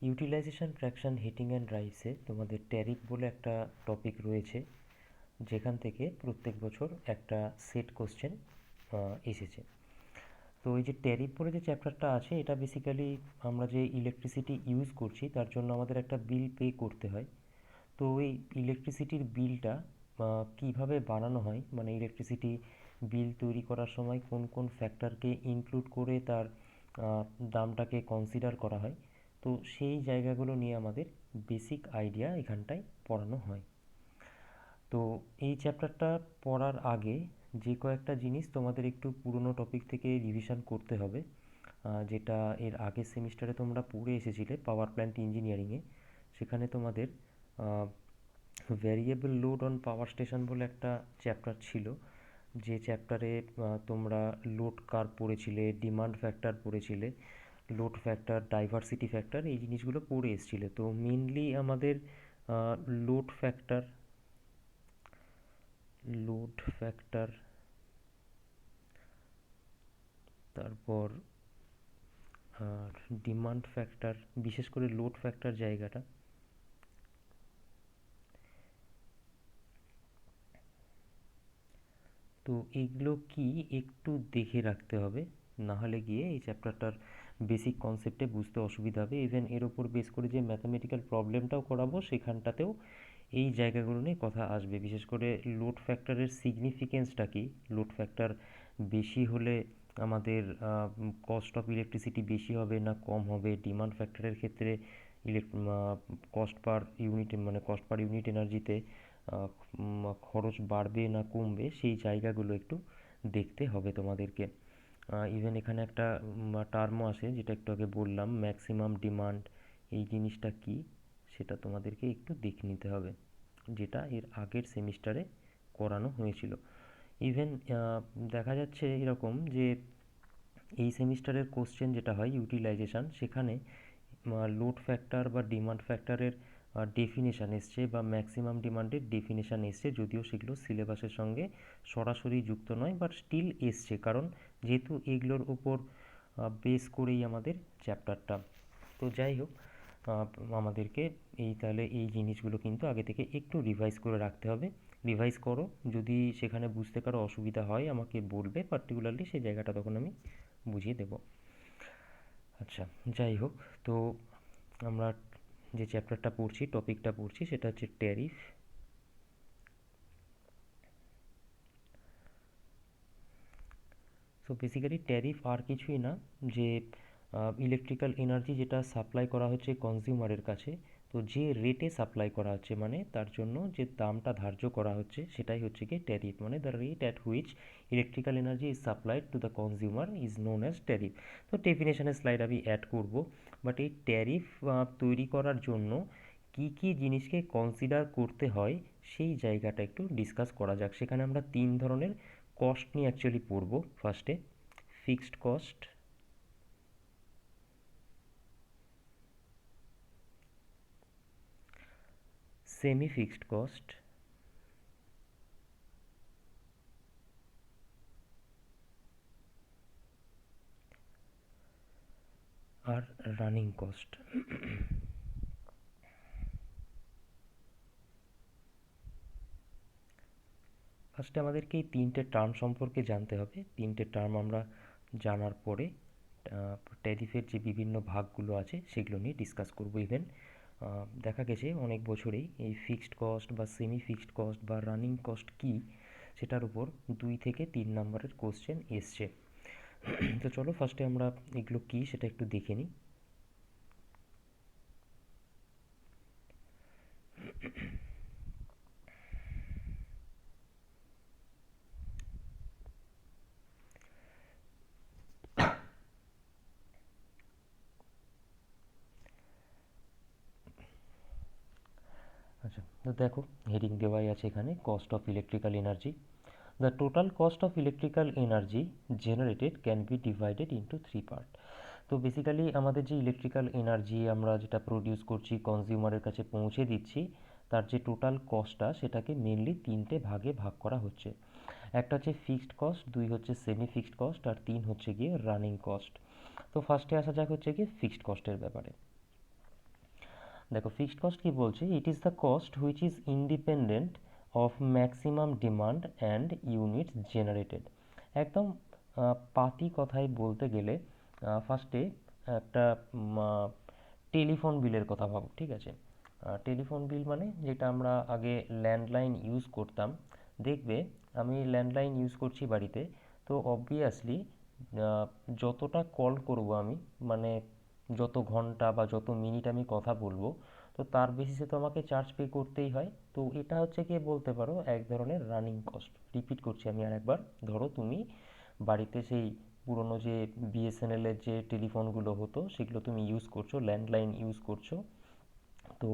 Utilisation fraction heating and ড্রাইভসে তোমাদের tariff বলে একটা টপিক রয়েছে, যেখান থেকে প্রত্যেক বছর একটা সেট কোশ্চেন এসেছে। তো এই যে ট্যারিফ বলে যে চ্যাপ্টারটা আছে, এটা বেসিক্যালি আমরা যে ইলেকট্রিসিটি ইউজ করছি তার জন্য আমাদের একটা বিল পে করতে হয়। তো এই ইলেকট্রিসিটির বিলটা কীভাবে বানানো হয়, মানে ইলেকট্রিসিটি বিল তৈরি করার সময় কোন কোন ফ্যাক্টরকে ইনক্লুড করে তার দামটাকে কনসিডার করা হয়, তো সেই জায়গাগুলো নিয়ে আমাদের বেসিক আইডিয়া এখানটায় পড়ানো হয়। তো এই চ্যাপ্টারটা পড়ার আগে যে কয়েকটা জিনিস তোমাদের একটু পুরনো টপিক থেকে রিভিশন করতে হবে, যেটা এর আগের সেমিস্টারে তোমরা পড়ে এসেছিলে পাওয়ার প্ল্যান্ট ইঞ্জিনিয়ারিংয়ে। সেখানে তোমাদের variable load on power station বলে একটা চ্যাপ্টার ছিল, যে চ্যাপ্টারে তোমরা লোড কার্ভ পড়েছিলে, ডিমান্ড ফ্যাক্টর পড়েছিলে, লোড ফ্যাক্টর, ডাইভার্সিটি ফ্যাক্টর, এই জিনিসগুলো পড়ে এসেছিলে। তো মেনলি আমাদের লোড ফ্যাক্টর, তারপর ডিমান্ড ফ্যাক্টর, বিশেষ করে লোড ফ্যাক্টর জায়গাটা, তো এগুলো কি একটু দেখে রাখতে হবে, না হলে গিয়ে এই চ্যাপ্টারটার বেসিক কনসেপ্টে বুঝতে অসুবিধা হবে। ইভেন এর ওপর বেস করে যে ম্যাথামেটিক্যাল প্রবলেমটাও করাবো সেখানটাতেও এই জায়গাগুলো নিয়ে কথা আসবে। বিশেষ করে লোড ফ্যাক্টরের সিগনিফিকেন্সটা কি, লোড ফ্যাক্টর বেশি হলে আমাদের কস্ট অফ ইলেকট্রিসিটি বেশি হবে না কম হবে, ডিমান্ড ফ্যাক্টরের ক্ষেত্রে কস্ট পার ইউনিট, মানে কস্ট পার ইউনিট এনার্জিতে খরচ বাড়বে না কমবে, সেই জায়গাগুলো একটু দেখতে হবে তোমাদেরকে। ইভেন এখানে একটা টার্মও আসে, যেটা একটু আগে বললাম, ম্যাক্সিমাম ডিমান্ড। এই জিনিসটা কি সেটা তোমাদেরকে একটু দেখে নিতে হবে, যেটা এর আগের সেমিস্টারে করানো হয়েছিল। ইভেন দেখা যাচ্ছে এরকম যে এই সেমিস্টারের কোশ্চেন যেটা হয় ইউটিলাইজেশন, সেখানে লোড ফ্যাক্টর বা ডিমান্ড ফ্যাক্টরের ডেফিনেশান এসছে বা ম্যাক্সিমাম ডিমান্ডের ডেফিনেশান এসছে, যদিও সেগুলো সিলেবাসের সঙ্গে সরাসরি যুক্ত নয়, বাট স্টিল এসছে, কারণ যেহেতু এগুলোর উপর বেস করেই আমাদের চ্যাপ্টারটা। তো যাই হোক, আমাদেরকে তাহলে এই জিনিসগুলো কিন্তু আগে থেকে একটু রিভাইজ করে রাখতে হবে। রিভাইজ করো, যদি সেখানে বুঝতে কারো অসুবিধা হয় আমাকে বলবে পার্টিকুলারলি, সেই জায়গাটা তখন আমি বুঝিয়ে দেব। আচ্ছা, যাই হোক, তো আমরা যে চ্যাপ্টারটা পড়ছি, টপিকটা পড়ছি, সেটা হচ্ছে ট্যারিফ। সো বেসিক্যালি ট্যারিফ আর কিছুই না, যে ইলেকট্রিক্যাল এনার্জি যেটা সাপ্লাই করা হচ্ছে কনজিউমারের কাছে, তো যে রেটে সাপ্লাই করা হচ্ছে, মানে তার জন্য যে দামটা ধার্য করা হচ্ছে, সেটাই হচ্ছে কি ট্যারিফ, মানে the rate at which electrical energy is supplied to the consumer is known as tariff. তো ডেফিনেশনের স্লাইড আমি অ্যাড করব, বাট এই ট্যারিফ তৈরি করার জন্য কি কি জিনিসকে কনসিডার করতে হয় সেই জায়গাটা একটু ডিসকাস করা যাক। সেখানে আমরা তিন ধরনের কস্ট নিয়ে অ্যাকচুয়ালি পড়বো। ফার্স্টে fixed cost, semi fixed cost, আর রানিং কস্ট। ফার্স্টে আমাদেরকে এই তিনটে টার্ম সম্পর্কে জানতে হবে। তিনটে টার্ম আমরা জানার পরে ট্যারিফের যে বিভিন্ন ভাগগুলো আছে সেগুলো নিয়ে ডিসকাস করব। ইভেন দেখা গেছে অনেক বছরেই এই ফিক্সড কস্ট বা সেমি ফিক্সড কস্ট বা রানিং কস্ট কী, সেটার উপর 2 থেকে 3 নম্বরের কোশ্চেন এসছে। তো চলো ফার্স্টে আমরা এগুলো কী সেটা একটু দেখে নিই। আচ্ছা, তো দেখো হেডিং দেওয়াই আছে এখানে, cost of electrical energy. The total cost of electrical energy generated can be divided into three part. তো বেসিক্যালি আমাদের যে ইলেকট্রিক্যাল এনার্জি আমরা যেটা প্রডিউস করছি, কনজিউমারের কাছে পৌঁছে দিচ্ছি, তার যে টোটাল কস্টটা সেটাকে মেনলি তিনটে ভাগে ভাগ করা হচ্ছে। একটা হচ্ছে ফিক্সড কস্ট, দুই হচ্ছে সেমি ফিক্সড কস্ট, আর তিন হচ্ছে গিয়ে রানিং কস্ট। তো ফার্স্টে আসা যাক হচ্ছে গিয়ে ফিক্সড কস্টের ব্যাপারে। দেখো ফিক্সড কস্ট কি বলছে, it is the cost which is independent of maximum demand and units generated. একদম পাতি কথায় বলতে গেলে ফার্স্টে একটা টেলিফোন বিলের কথা ভাবো, ঠিক আছে? টেলিফোন বিল মানে যেটা আমরা আগে ল্যান্ডলাইন ইউজ করতাম। দেখবে আমি ল্যান্ডলাইন ইউজ করছি বাড়িতে, তো অবভিয়াসলি যতটা কল করব আমি, মানে যত ঘন্টা বা যত মিনিট আমি কথা বলবো, তো তার বেসিসে তো আমাকে চার্জ পে করতেই হয়। তো এটা হচ্ছে কি বলতে পারো এক ধরনের রানিং কস্ট। রিপিট করছি আমি আরেকবার। ধরো তুমি বাড়িতে সেই পুরনো যে বিএসএনএলের যে টেলিফোনগুলো হতো সেগুলো তুমি ইউজ করছো, ল্যান্ডলাইন ইউজ করছো। তো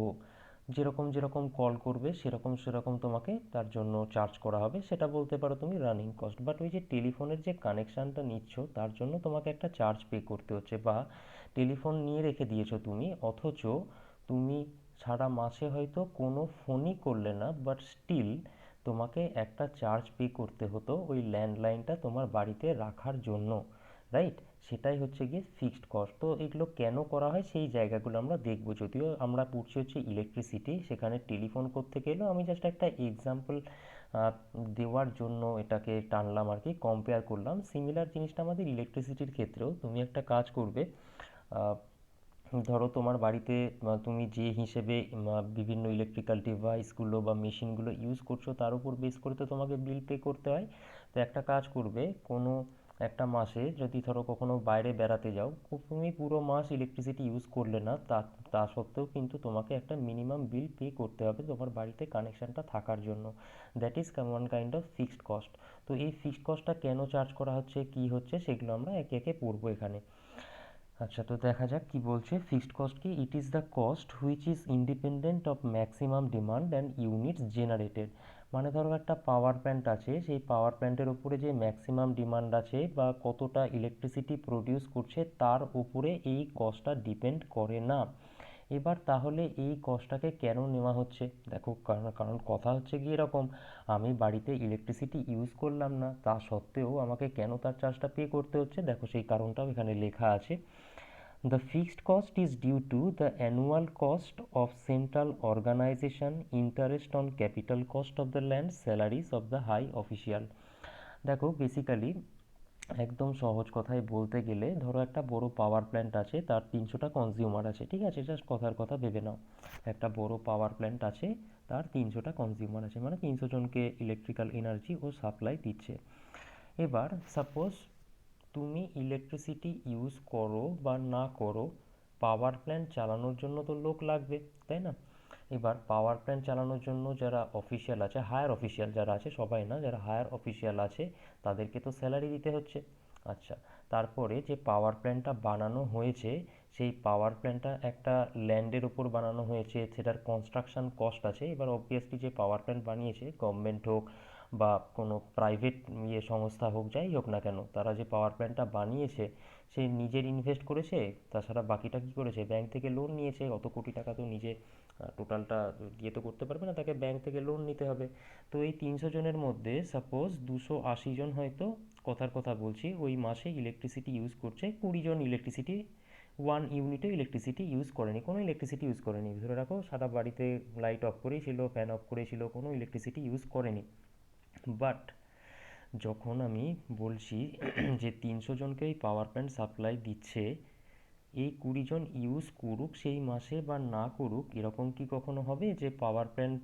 যেরকম যেরকম কল করবে সেরকম সেরকম তোমাকে তার জন্য চার্জ করা হবে, সেটা বলতে পারো তুমি রানিং কস্ট। বাট ওই যে টেলিফোনের যে কানেকশানটা নিচ্ছ তার জন্য তোমাকে একটা চার্জ পে করতে হচ্ছে, বা টেলিফোন নিয়ে রেখে দিয়েছো তুমি, অথচ তুমি সারা মাসে হয়তো কোনো ফোনই করলে না, বাট স্টিল তোমাকে একটা চার্জ পে করতে হতো ওই ল্যান্ডলাইনটা তোমার বাড়িতে রাখার জন্য, রাইট? সেটাই হচ্ছে গিয়ে ফিক্সড কস্ট। তো এগুলো কেন করা হয় সেই জায়গাগুলো আমরা দেখব। যদিও আমরা পড়ছি হচ্ছে ইলেকট্রিসিটি, সেখানে টেলিফোন করতে গেলেও আমি জাস্ট একটা এক্সাম্পল দেওয়ার জন্য এটাকে টানলাম আর কি, কম্পেয়ার করলাম। সিমিলার জিনিসটা আমাদের ইলেকট্রিসিটির ক্ষেত্রেও। তুমি একটা কাজ করবে, ধরো তোমার বাড়িতে তুমি যে হিসেবে বিভিন্ন ইলেকট্রিক্যাল ডিভাইসগুলো বা মেশিনগুলো ইউজ করছো তার উপর বেস করে তো তোমাকে বিল পে করতে হয়। তো একটা কাজ করবে, কোনো একটা মাসে যদি ধরো কখনো বাইরে বেড়াতে যাও, তুমি পুরো মাস ইলেকট্রিসিটি ইউজ করলে না, তা তা সত্ত্বেও কিন্তু তোমাকে একটা মিনিমাম বিল পে করতে হবে তোমার বাড়িতে কানেকশানটা থাকার জন্য। That is one kind of fixed cost. তো এই ফিক্সড কস্টটা কেন চার্জ করা হচ্ছে, কি হচ্ছে, সেগুলো আমরা একে একে পড়বো এখানে। আচ্ছা, তো দেখা যাক কি বলছে। ফিক্সড কস্ট কি, ইট is the cost which is independent of maximum demand and units generated. মানে ধরো একটা পাওয়ার প্ল্যান্ট আছে, সেই পাওয়ার প্ল্যান্টের উপরে যে ম্যাক্সিমাম ডিমান্ড আছে বা কতটা ইলেকট্রিসিটি প্রডিউস করছে তার উপরে এই কস্টটা ডিপেন্ড করে না। এবার তাহলে এই কস্টটাকে কেন নেওয়া হচ্ছে? দেখো, কারণ কারণ কথা হচ্ছে গিয়ে এরকম, আমি বাড়িতে ইলেকট্রিসিটি ইউজ করলাম না, তা সত্ত্বেও আমাকে কেন তার চার্জটা পে করতে হচ্ছে, দেখো সেই কারণটাও এখানে লেখা আছে। The fixed cost is due to the annual cost of central organization, interest on capital cost of the land, salaries of the high official। দেখো বেসিক্যালি একদম সহজ কথায় বলতে গেলে, ধরো একটা বড় পাওয়ার প্ল্যান্ট আছে, তার 300টা কনজিউমার আছে, ঠিক আছে? জাস্ট কথার কথা ভেবে নাও, একটা বড় পাওয়ার প্ল্যান্ট আছে, তার 300টা কনজিউমার আছে, মানে 300 জনকে ইলেকট্রিক্যাল এনার্জি ও সাপ্লাই দিচ্ছে। এবার সাপোজ তুমি ইলেকট্রিসিটি ইউজ করো বা না করো, পাওয়ার প্ল্যান্ট চালানোর জন্য তো লোক লাগবে, তাই না? এবার পাওয়ার প্ল্যান্ট চালানোর জন্য যারা অফিসিয়াল আছে, হায়ার অফিসিয়াল যারা আছে, সবাই না, যারা হায়ার অফিসিয়াল আছে তাদেরকে তো স্যালারি দিতে হচ্ছে। আচ্ছা, তারপরে যে পাওয়ার প্ল্যান্টটা বানানো হয়েছে, সেই পাওয়ার প্ল্যান্টটা একটা ল্যান্ডের উপর বানানো হয়েছে, সেটার কনস্ট্রাকশন কস্ট আছে। এবার অবভিয়াসলি যে পাওয়ার প্ল্যান্ট বানিয়েছে, গভর্নমেন্ট হোক বা কোনো প্রাইভেট সংস্থা হোক, যাই হোক না কেন, তারা যে পাওয়ার প্ল্যান্টটা বানিয়েছে সে নিজের ইনভেস্ট করেছে, তাছাড়া বাকিটা কী করেছে, ব্যাংক থেকে লোন নিয়েছে। অত কোটি টাকা তো নিজে টোটালটা দিয়ে তো করতে পারবে না, তাকে ব্যাংক থেকে লোন নিতে হবে। তো এই 300 জনের মধ্যে সাপোজ 280 জন হয়তো, কথার কথা বলছি, ওই মাসে ইলেকট্রিসিটি ইউজ করছে 20 জন ইলেকট্রিসিটি, 1 ইউনিটও ইলেকট্রিসিটি ইউজ করেনি, কোনো ইলেকট্রিসিটি ইউজ করেনি। ধরে রাখো সারা বাড়িতে লাইট অফ করেই ছিল, ফ্যান অফ করেই ছিল, কোনো ইলেকট্রিসিটি ইউজ করেনি। বাট যখন আমি বলছি যে 300 জনকে এই পাওয়ার প্ল্যান্ট সাপ্লাই দিচ্ছে, এই 20 জন ইউজ করুক সেই মাসে বা না করুক, এরকম কি কখনো হবে যে পাওয়ার প্ল্যান্ট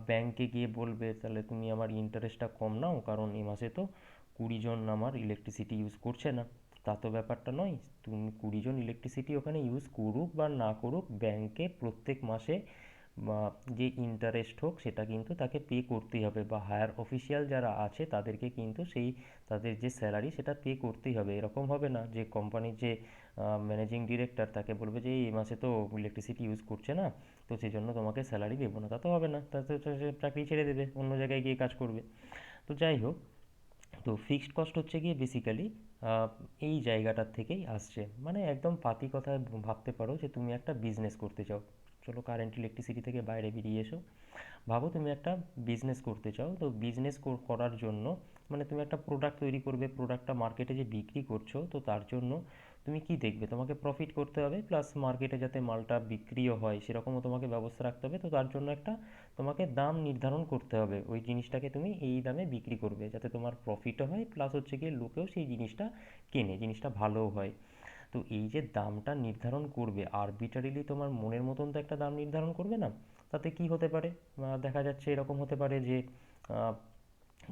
ব্যাংকে গিয়ে বলবে তাহলে তুমি আমার ইন্টারেস্টটা কম নাও, কারণ এই মাসে তো 20 জন আমার ইলেকট্রিসিটি ইউজ করছে না? তা তো ব্যাপারটা নয়। তুমি 20 জন ইলেকট্রিসিটি ওখানে ইউজ করুক বা না করুক, ব্যাংকে প্রত্যেক মাসে বা যে ইন্টারেস্ট হোক সেটা কিন্তু তাকে পে করতেই হবে, বা হায়ার অফিসিয়াল যারা আছে তাদেরকে কিন্তু সেই তাদের যে স্যালারি সেটা পে করতেই হবে। এরকম হবে না যে কোম্পানির যে ম্যানেজিং ডিরেক্টর তাকে বলবে যে এই মাসে তো ইলেকট্রিসিটি ইউজ করছে না, তো সেই জন্য তোমাকে স্যালারি দেবো না। তা তো হবে না, তাতে তো সে চাকরি ছেড়ে দেবে, অন্য জায়গায় গিয়ে কাজ করবে। তো যাই হোক, তো ফিক্সড কস্ট হচ্ছে গিয়ে বেসিক্যালি এই জায়গাটার থেকেই আসছে। মানে একদম পাতি কথায় ভাবতে পারো যে তুমি একটা বিজনেস করতে চাও। চলো কারেন্ট ইলেকট্রিসিটি থেকে বাইরে বেরিয়ে এসো, ভাবো তুমি একটা বিজনেস করতে চাও। তো বিজনেস করার জন্য মানে তুমি একটা প্রোডাক্ট তৈরি করবে, প্রোডাক্টটা মার্কেটে যে বিক্রি করছো, তো তার জন্য তুমি কি দেখবে, তোমাকে প্রফিট করতে হবে প্লাস মার্কেটে যাতে মালটা বিক্রিও হয় সেরকমও তোমাকে ব্যবস্থা রাখতে হবে। তো তার জন্য একটা তোমাকে দাম নির্ধারণ করতে হবে, ওই জিনিসটাকে তুমি এই দামে বিক্রি করবে যাতে তোমার প্রফিটও হয় প্লাস হচ্ছে গিয়ে লোকেও সেই জিনিসটা কেনে, জিনিসটা ভালোও হয়। তো এই যে দামটা নির্ধারণ করবে আরবিট্রারিলি তোমার মনের মতন তো একটা দাম নির্ধারণ করবে না। তাতে কি হতে পারে, দেখা যাচ্ছে এরকম হতে পারে যে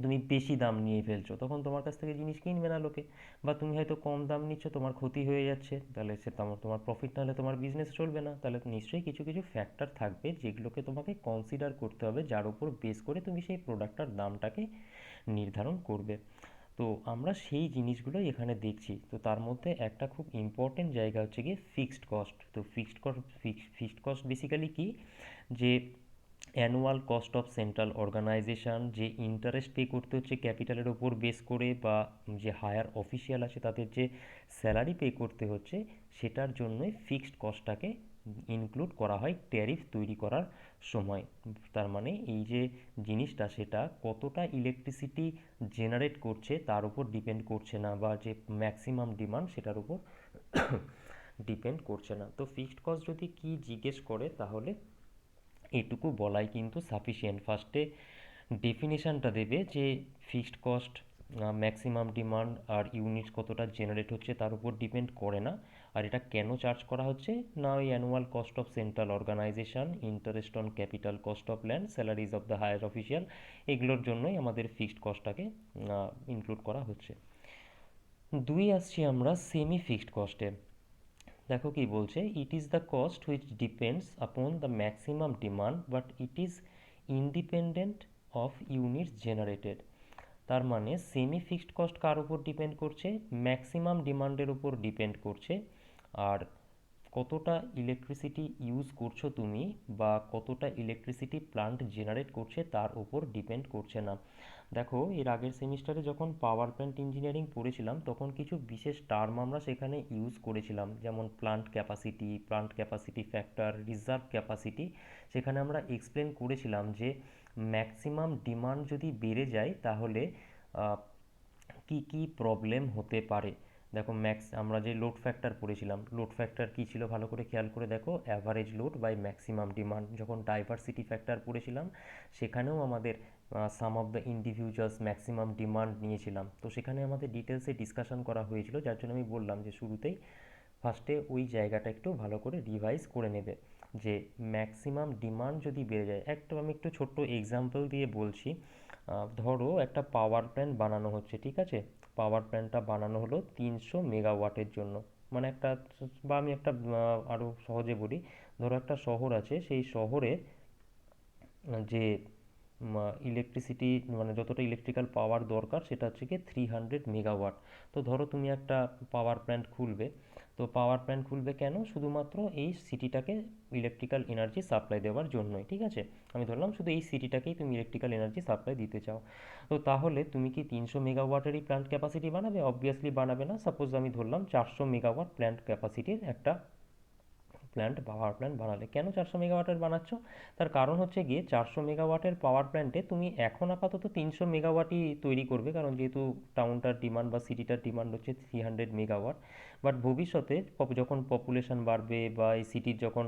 তুমি বেশি দাম নিয়ে ফেলছো, তখন তোমার কাছ থেকে জিনিস কিনবে না লোকে। বা তুমি হয়তো কম দাম নিচ্ছ, তোমার ক্ষতি হয়ে যাচ্ছে, তাহলে সে তোমার তোমার প্রফিট না হলে তোমার বিজনেস চলবে না। তাহলে নিশ্চয়ই কিছু কিছু ফ্যাক্টর থাকবে যেগুলোকে তোমাকে কনসিডার করতে হবে, যার উপর বেস করে তুমি সেই প্রোডাক্টটার দামটাকে নির্ধারণ করবে। তো আমরা সেই জিনিসগুলোই এখানে দেখছি। তো তার মধ্যে একটা খুব ইম্পর্টেন্ট জায়গা হচ্ছে গিয়ে ফিক্সড কস্ট। তো ফিক্সড কস্ট বেসিক্যালি কি, যে annual cost of central organization, যে ইন্টারেস্ট পে করতে হচ্ছে ক্যাপিটালের ওপর বেস করে, বা যে হায়ার অফিসিয়াল আছে তাদের যে স্যালারি পে করতে হচ্ছে, সেটার জন্যই ফিক্সড কস্টটাকে ইনক্লুড করা হয় ট্যারিফ তৈরি করার সময়। তার মানে এই যে জিনিসটা সেটা কতটা ইলেকট্রিসিটি জেনারেট করছে তার উপর ডিপেন্ড করছে না, বা যে ম্যাক্সিমাম ডিমান্ড সেটার উপর ডিপেন্ড করছে না। তো ফিক্সড কস্ট যদি কি জিজ্ঞেস করে তাহলে এটুকু বলাই কিন্তু সাফিসিয়েন্ট। ফার্স্টে ডেফিনেশানটা দেবে যে ফিক্সড কস্ট ম্যাক্সিমাম ডিমান্ড আর ইউনিটস কতটা জেনারেট হচ্ছে তার উপর ডিপেন্ড করে না। আর এটা কেন চার্জ করা হচ্ছে না, ওই annual cost of central organization, interest on capital cost of land, salaries of the higher official, এগুলোর জন্যই আমাদের ফিক্সড কস্টটাকে ইনক্লুড করা হচ্ছে। দুই আসছি আমরা সেমি ফিক্সড কস্টে। দেখো কি বলছে, it is the cost which depends upon the maximum demand but it is independent of units generated. তার মানে সেমি ফিক্সড কস্ট কার উপর ডিপেন্ড করছে, ম্যাক্সিমাম ডিমান্ডের উপর ডিপেন্ড করছে। আর কতটা ইলেকট্রিসিটি ইউজ করছো তুমি, বা কতটা ইলেকট্রিসিটি প্লান্ট জেনারেট করছে তার উপর ডিপেন্ড করছে না। দেখো এর আগের সেমিস্টারে যখন পাওয়ার প্ল্যান্ট ইঞ্জিনিয়ারিং পড়েছিলাম তখন কিছু বিশেষ টার্ম আমরা সেখানে ইউজ করেছিলাম, যেমন plant capacity factor, reserve capacity. সেখানে আমরা এক্সপ্লেন করেছিলাম যে ম্যাক্সিমাম ডিমান্ড যদি বেড়ে যায় তাহলে কি কি প্রবলেম হতে পারে। দেখো আমরা যে লোড ফ্যাক্টর পড়েছিলাম, লোড ফ্যাক্টর কী ছিল ভালো করে খেয়াল করে দেখো, average load by maximum demand. যখন ডাইভার্সিটি ফ্যাক্টর পড়েছিলাম সেখানেও আমাদের sum of the individuals maximum demand নিয়েছিলাম। তো সেখানে আমাদের ডিটেলসে ডিসকাশন করা হয়েছিল, যার জন্য আমি বললাম যে শুরুতেই ফার্স্টে ওই জায়গাটা একটু ভালো করে রিভাইজ করে নেবে, যে ম্যাক্সিমাম ডিমান্ড যদি বেড়ে যায়। আমি একটু ছোট্ট এক্সাম্পল দিয়ে বলছি। ধরো একটা পাওয়ার প্ল্যান্ট বানানো হচ্ছে, ঠিক আছে। পাওয়ার প্ল্যান্টটা বানানো হলো 300 মেগাওয়াটের জন্য। মানে একটা, বা আমি একটা আরও সহজে বলি, ধরো একটা শহর আছে, সেই শহরে যে ইলেকট্রিসিটি মানে যতটা ইলেকট্রিক্যাল পাওয়ার দরকার সেটা হচ্ছে কি 300 মেগাওয়াট। তো ধরো তুমি একটা পাওয়ার প্ল্যান্ট খুলবে। তো পাওয়ার প্ল্যান্ট খুলবে কেন, শুধুমাত্র এই সিটিটাকে ইলেকট্রিক্যাল এনার্জি সাপ্লাই দেওয়ার জন্যই, ঠিক আছে। আমি ধরলাম শুধু এই সিটিটাকেই তুমি ইলেকট্রিক্যাল এনার্জি সাপ্লাই দিতে চাও। তো তাহলে তুমি কি 300 মেগাওয়াটেরই প্ল্যান্ট ক্যাপাসিটি বানাবে? অবভিয়াসলি বানাবে না। সাপোজ আমি ধরলাম 400 মেগাওয়াট প্ল্যান্ট ক্যাপাসিটির একটা পাওয়ার প্ল্যান্ট বানালে। কেন 400 মেগাওয়াটের বানাচ্ছ? তার কারণ হচ্ছে গিয়ে 400 মেগাওয়াটের পাওয়ার প্ল্যান্টে তুমি এখন আপাতত 300 মেগাওয়াটই তৈরি করবে, কারণ যেহেতু টাউনটার ডিমান্ড বা সিটিটার ডিমান্ড হচ্ছে 300 মেগাওয়াট। বাট ভবিষ্যতে যখন পপুলেশন বাড়বে বা এই সিটির যখন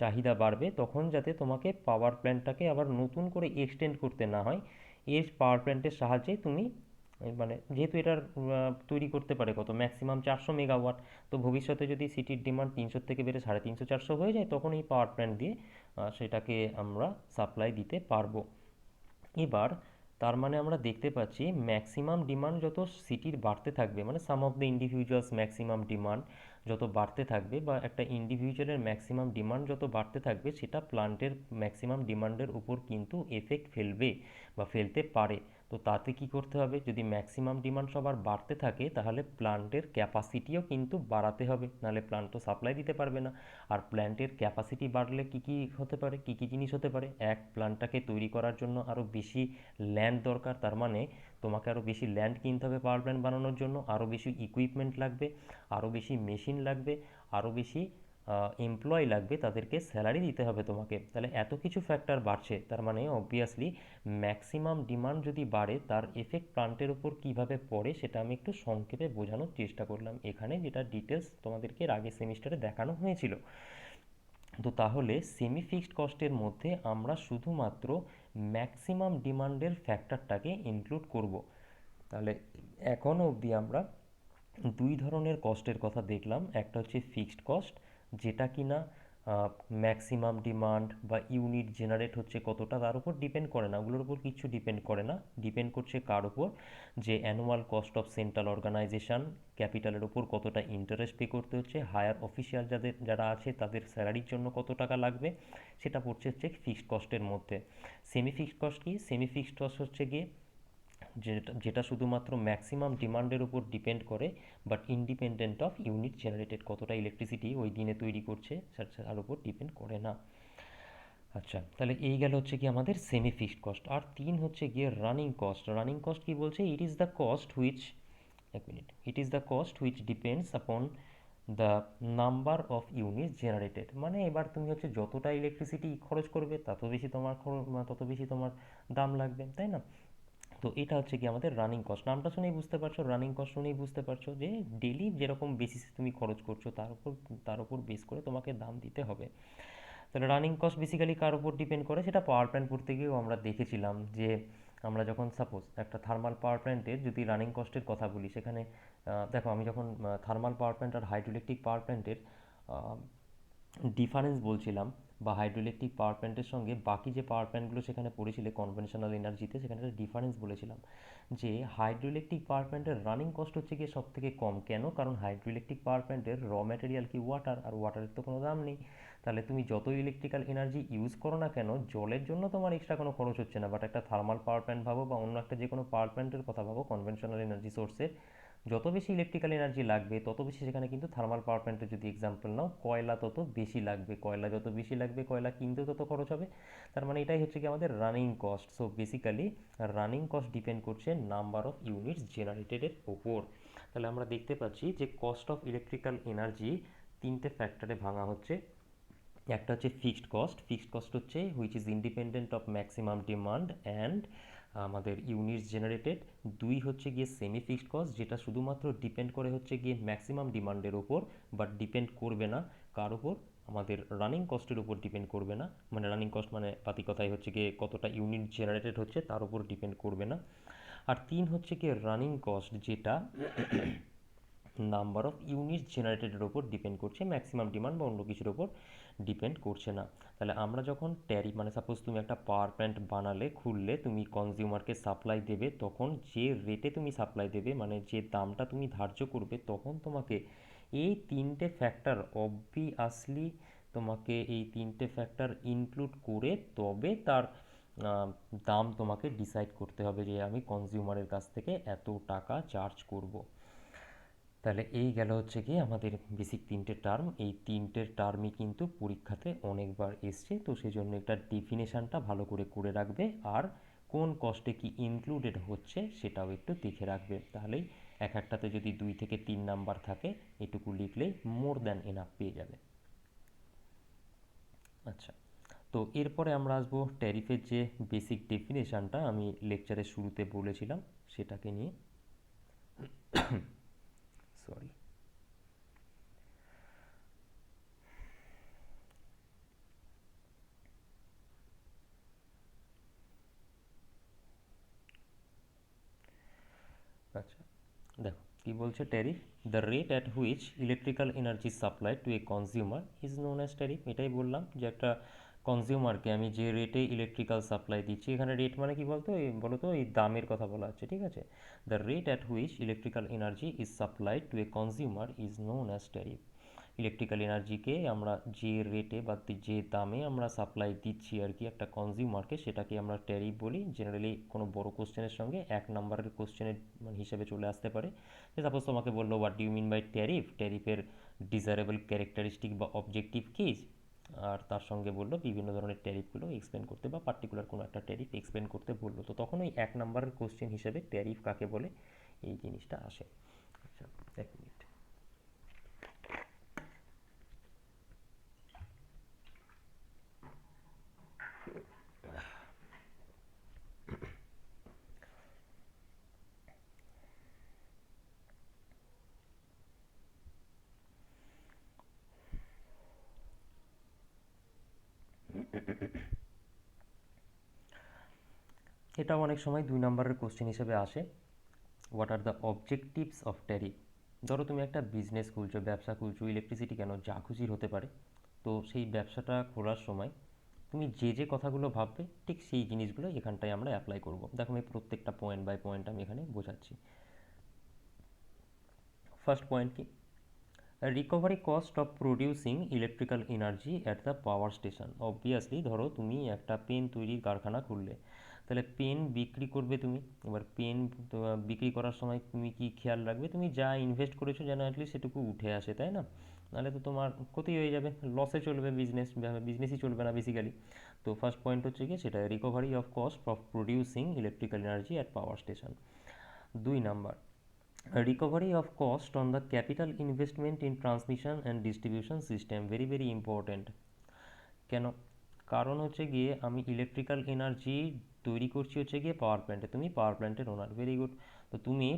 চাহিদা বাড়বে, তখন যাতে তোমাকে পাওয়ার প্ল্যান্টটাকে আবার নতুন করে এক্সটেন্ড করতে না হয়, এই পাওয়ার প্ল্যান্টের সাহায্যে তুমি মানে যেহেতু এটার তৈরি করতে পারে কত, ম্যাক্সিমাম 400 মেগাওয়াট। তো ভবিষ্যতে যদি সিটির ডিমান্ড 300 থেকে বেড়ে 350 400 হয়ে যায়, তখন এই পাওয়ার প্ল্যান্ট দিয়ে সেটাকে আমরা সাপ্লাই দিতে পারবো। এবার তার মানে আমরা দেখতে পাচ্ছি ম্যাক্সিমাম ডিমান্ড যত সিটির বাড়তে থাকবে, মানে sum of the individuals maximum demand যত বাড়তে থাকবে, বা একটা ইন্ডিভিজুয়ালের ম্যাক্সিমাম ডিমান্ড যত বাড়তে থাকবে, সেটা প্লান্টের ম্যাক্সিমাম ডিমান্ডের উপর কিন্তু এফেক্ট ফেলবে বা ফেলতে পারে। তো তাতে কি করতে হবে, যদি ম্যাক্সিমাম ডিমান্ড সবার বাড়তে থাকে তাহলে প্লান্টের ক্যাপাসিটিও কিন্তু বাড়াতে হবে, নাহলে প্লান্ট তো সাপ্লাই দিতে পারবে না। আর প্ল্যান্টের ক্যাপাসিটি বাড়লে কি কি হতে পারে, কি কি জিনিস হতে পারে, এক, প্ল্যান্টটাকে তৈরি করার জন্য আরও বেশি ল্যান্ড দরকার। তার মানে তোমাকে আরও বেশি ল্যান্ড কিনতে হবে পাওয়ার প্ল্যান্ট বানানোর জন্য, আরও বেশি ইকুইপমেন্ট লাগবে, আরও বেশি মেশিন লাগবে, আরও বেশি এমপ্লয়ি লাগবে তাদেরকে স্যালারি দিতে হবে তোমাকে, তাহলে এত কিছু ফ্যাক্টর বাড়ছে, তার মানে অবভিয়াসলি ম্যাক্সিমাম ডিমান্ড যদি বাড়ে তার এফেক্ট প্লান্টের উপর কিভাবে পড়ে সেটা আমি একটু সংক্ষেপে বোঝানোর চেষ্টা করলাম এখানে, যেটা ডিটেলস তোমাদেরকে এর আগের সেমিস্টারে দেখানো হয়েছিল। তো তাহলে সেমি ফিক্সড কস্টের মধ্যে আমরা শুধুমাত্র ম্যাক্সিমাম ডিমান্ডের ফ্যাক্টরটাকে ইনক্লুড করব। তাহলে এখনও অবধি আমরা দুই ধরনের কস্টের কথা দেখলাম, একটা হচ্ছে ফিক্সড কস্ট, যেটা কিনা ম্যাক্সিমাম ডিমান্ড বা ইউনিট জেনারেট হচ্ছে কতটা তার উপর ডিপেন্ড করে না, ওগুলোর উপর কিছু ডিপেন্ড করে না, ডিপেন্ড করছে কার উপর, যে annual cost of central organization, ক্যাপিটালের উপর কতটা ইন্টারেস্ট পে করতে হচ্ছে, হায়ার অফিসিয়াল যারা আছে তাদের স্যালারির জন্য কত টাকা লাগবে, সেটা পড়ছে হচ্ছে ফিক্সড কস্টের মধ্যে। সেমি ফিক্সড কস্ট কি? সেমি ফিক্সড কস্ট হচ্ছে গিয়ে যেটা যেটা শুধুমাত্র ম্যাক্সিমাম ডিমান্ডের উপর ডিপেন্ড করে, but independent of unit generated, কতটা ইলেকট্রিসিটি ওই দিনে তৈরি করছে তার উপর ডিপেন্ড করে না। আচ্ছা, তাহলে এই গেল হচ্ছে কি আমাদের সেমি ফিক্সড কস্ট। আর তিন হচ্ছে গিয়ে রানিং কস্ট। রানিং কস্ট কি বলছে? It is the cost which, এক মিনিট, it is the cost which depends upon the number of unit generated. মানে এবার তুমি হচ্ছে যতটা ইলেকট্রিসিটি খরচ করবে তত বেশি তোমার দাম লাগবে, তাই না? তো এটা হচ্ছে কি আমাদের রানিং কস্ট। নামটা শুনেই বুঝতে পারছো, রানিং কস্ট শুনেই বুঝতে পারছো যে ডেলি যেরকম বেসিসে তুমি খরচ করছো তার উপর বেস করে তোমাকে দাম দিতে হবে। তাহলে রানিং কস্ট বেসিক্যালি কার উপর ডিপেন্ড করে, সেটা পাওয়ার প্ল্যান্ট পড়তে গিয়েও আমরা দেখেছিলাম যে আমরা যখন সাপোজ একটা থার্মাল পাওয়ার প্ল্যান্টের যদি রানিং কস্টের কথা বলি, সেখানে দেখো আমি যখন থার্মাল পাওয়ার প্ল্যান্ট আর হাইড্রোইলেকট্রিক পাওয়ার প্ল্যান্টের ডিফারেন্স বলছিলাম, বা হাইড্রোইলেকট্রিক পাওয়ার প্ল্যান্টের সঙ্গে বাকি যে পাওয়ার প্ল্যান্টগুলো সেখানে পড়েছিলে কনভেনশনাল এনার্জিতে, সেখানে একটা ডিফারেন্স বলেছিলাম যে হাইড্রোইলেকট্রিক পাওয়ার প্ল্যান্টের রানিং কস্ট হচ্ছে গিয়ে সব থেকে কম। কেন? কারণ হাইড্রোইলেকট্রিক পাওয়ার প্ল্যান্টের র ম্যাটেরিয়াল কি ওয়াটার, আর ওয়াটারের তো কোনো দাম নেই। তাহলে তুমি যত ইলেকট্রিক্যাল এনার্জি ইউজ করো না কেন, জলের জন্য তোমার এক্সট্রা কোনো খরচ হচ্ছে না। বাট একটা থার্মাল পাওয়ার প্ল্যান্ট ভাবো বা অন্য একটা যে কোনো পাওয়ার প্ল্যান্টের কথা ভাবো কনভেনশনাল এনার্জি সোর্সের, যত বেশি ইলেকট্রিক্যাল এনার্জি লাগবে তত বেশি সেখানে কিন্তু থার্মাল পাওয়ার প্ল্যান্টের যদি এক্সাম্পল নাও, কয়লা তত বেশি লাগবে, কয়লা যত বেশি লাগবে কয়লা কিনতেও তত খরচ হবে। তার মানে এটাই হচ্ছে কি আমাদের running cost. So basically running cost depend করছে নাম্বার অফ ইউনিটস জেনারেটেডের ওপর। তাহলে আমরা দেখতে পাচ্ছি যে কস্ট অফ ইলেকট্রিক্যাল এনার্জি তিনটে ফ্যাক্টরে ভাঙা হচ্ছে। একটা হচ্ছে ফিক্সড কস্ট, ফিক্সড কস্ট হচ্ছে which is independent of maximum demand and আমাদের ইউনিটস জেনারেটেড। দুই হচ্ছে গিয়ে সেমি ফিক্সড কস্ট, যেটা শুধুমাত্র ডিপেন্ড করে হচ্ছে গিয়ে ম্যাক্সিমাম ডিমান্ডের ওপর, বাট ডিপেন্ড করবে না কার ওপর, আমাদের রানিং কস্টের উপর ডিপেন্ড করবে না। মানে রানিং কস্ট মানে পাতি কথায় হচ্ছে গিয়ে কতটা ইউনিট জেনারেটেড হচ্ছে তার উপর ডিপেন্ড করবে না। আর তিন হচ্ছে গিয়ে রানিং কস্ট, যেটা নাম্বার অফ ইউনিট জেনারেটেডের ওপর ডিপেন্ড করছে, ম্যাক্সিমাম ডিমান্ড বা অন্য কিছুর ওপর ডিপেন্ড করছে না। তাহলে আমরা যখন ট্যারিফ, মানে সাপোজ তুমি একটা পাওয়ার প্ল্যান্ট বানালে, খুললে, তুমি কনজিউমারকে সাপ্লাই দেবে, তখন যে রেটে তুমি সাপ্লাই দেবে, মানে যে দামটা তুমি ধার্য করবে, তখন তোমাকে এই তিনটে ফ্যাক্টর অবভিয়াসলি তোমাকে এই তিনটে ফ্যাক্টর ইনক্লুড করে তবে তার দাম তোমাকে ডিসাইড করতে হবে যে আমি কনজিউমারের কাছ থেকে এত টাকা চার্জ করব। তাহলে এই গেল হচ্ছে কি আমাদের বেসিক তিনটে টার্ম। এই তিনটের টার্মই কিন্তু পরীক্ষাতে অনেকবার এসছে, তো সেই জন্য একটা ডেফিনেশানটা ভালো করে করে রাখবে, আর কোন কস্টে কি ইনক্লুডেড হচ্ছে সেটাও একটু দেখে রাখবে। তাহলেই এক একটাতে যদি 2 থেকে 3 নাম্বার থাকে, এটুকু লিখলেই মোর দ্যান এনাফ পেয়ে যাবে। আচ্ছা, তো এরপরে আমরা আসবো ট্যারিফের যে বেসিক ডেফিনেশানটা আমি লেকচারের শুরুতে বলেছিলাম সেটাকে নিয়ে। সরি। আচ্ছা, দেখো কি বলছে tariff, the rate at which electrical energy supply two a consumer is known as tariff. এটাই বললাম যে একটা কনজিউমারকে আমি যে রেটে ইলেকট্রিক্যাল সাপ্লাই দিচ্ছি, এখানে রেট মানে কি বলতো, এই বলো তো, এই দামের কথা বলা হচ্ছে, ঠিক আছে? The rate at which electrical energy is supplied to a consumer is known as tariff. Electrical এনার্জিকে আমরা যে রেটে বা যে দামে আমরা সাপ্লাই দিচ্ছি আর কি একটা কনজিউমারকে, সেটাকে আমরা ট্যারিফ বলি। জেনারেলি কোনো বড় কোশ্চেনের সঙ্গে 1 নম্বরের কোশ্চেনের হিসেবে চলে আসতে পারে। যে সাপোজ তোমাকে বললো what do you mean by tariff, ট্যারিফের ডিজায়ারেবল ক্যারেক্টারিস্টিক বা অবজেক্টিভ কি, আর তার সঙ্গে বললো বিভিন্ন ধরনের ট্যারিফগুলো এক্সপ্লেন করতে, বা পার্টিকুলার কোনো একটা ট্যারিফ এক্সপ্লেন করতে বললো, তো তখন ওই 1 নম্বরের কোশ্চেন হিসেবে ট্যারিফ কাকে বলে এই জিনিসটা আসে। আচ্ছা, 1 মিনিট। এটাও অনেক সময় 2 নম্বরের কোশ্চেন হিসেবে আসে। What are the objectives of tariff. ধরো তুমি একটা বিজনেস খুলছো, ব্যবসা খুলছো, ইলেকট্রিসিটি কেন যা খুশির হতে পারে। তো সেই ব্যবসাটা খোলার সময় তুমি যে যে কথাগুলো ভাববে ঠিক সেই জিনিসগুলো এখানটায় আমরা অ্যাপ্লাই করব। দেখো আমি প্রত্যেকটা পয়েন্ট বাই পয়েন্ট আমি এখানে বোঝাচ্ছি। ফার্স্ট পয়েন্ট কি, recovery cost of producing electrical energy at the power station. Obviously ধরো তুমি একটা পেন তৈরির কারখানা খুললে, তাহলে পেন বিক্রি করবে তুমি। এবার পেন বিক্রি করার সময় তুমি কি খেয়াল রাখবে, তুমি যা ইনভেস্ট করেছো যেন অ্যাটলিস্ট সেটুকু উঠে আসে, তাই না? নাহলে তো তোমার ক্ষতি হয়ে যাবে, লসে চলবে বিজনেস, বিজনেসই চলবে না বেসিক্যালি। তো ফার্স্ট পয়েন্ট হচ্ছে কি সেটা, recovery of cost of producing electrical energy at power station. 2 number, recovery of cost on the capital investment in transmission and distribution system, very very important। কেন? কারণ হচ্ছে গিয়ে আমি ইলেকট্রিক্যাল এনার্জি তৈরি করছি হচ্ছে গিয়ে পাওয়ার প্ল্যান্টে, তুমি পাওয়ার প্ল্যান্টের ওনার, ভেরি গুড। তো তুমি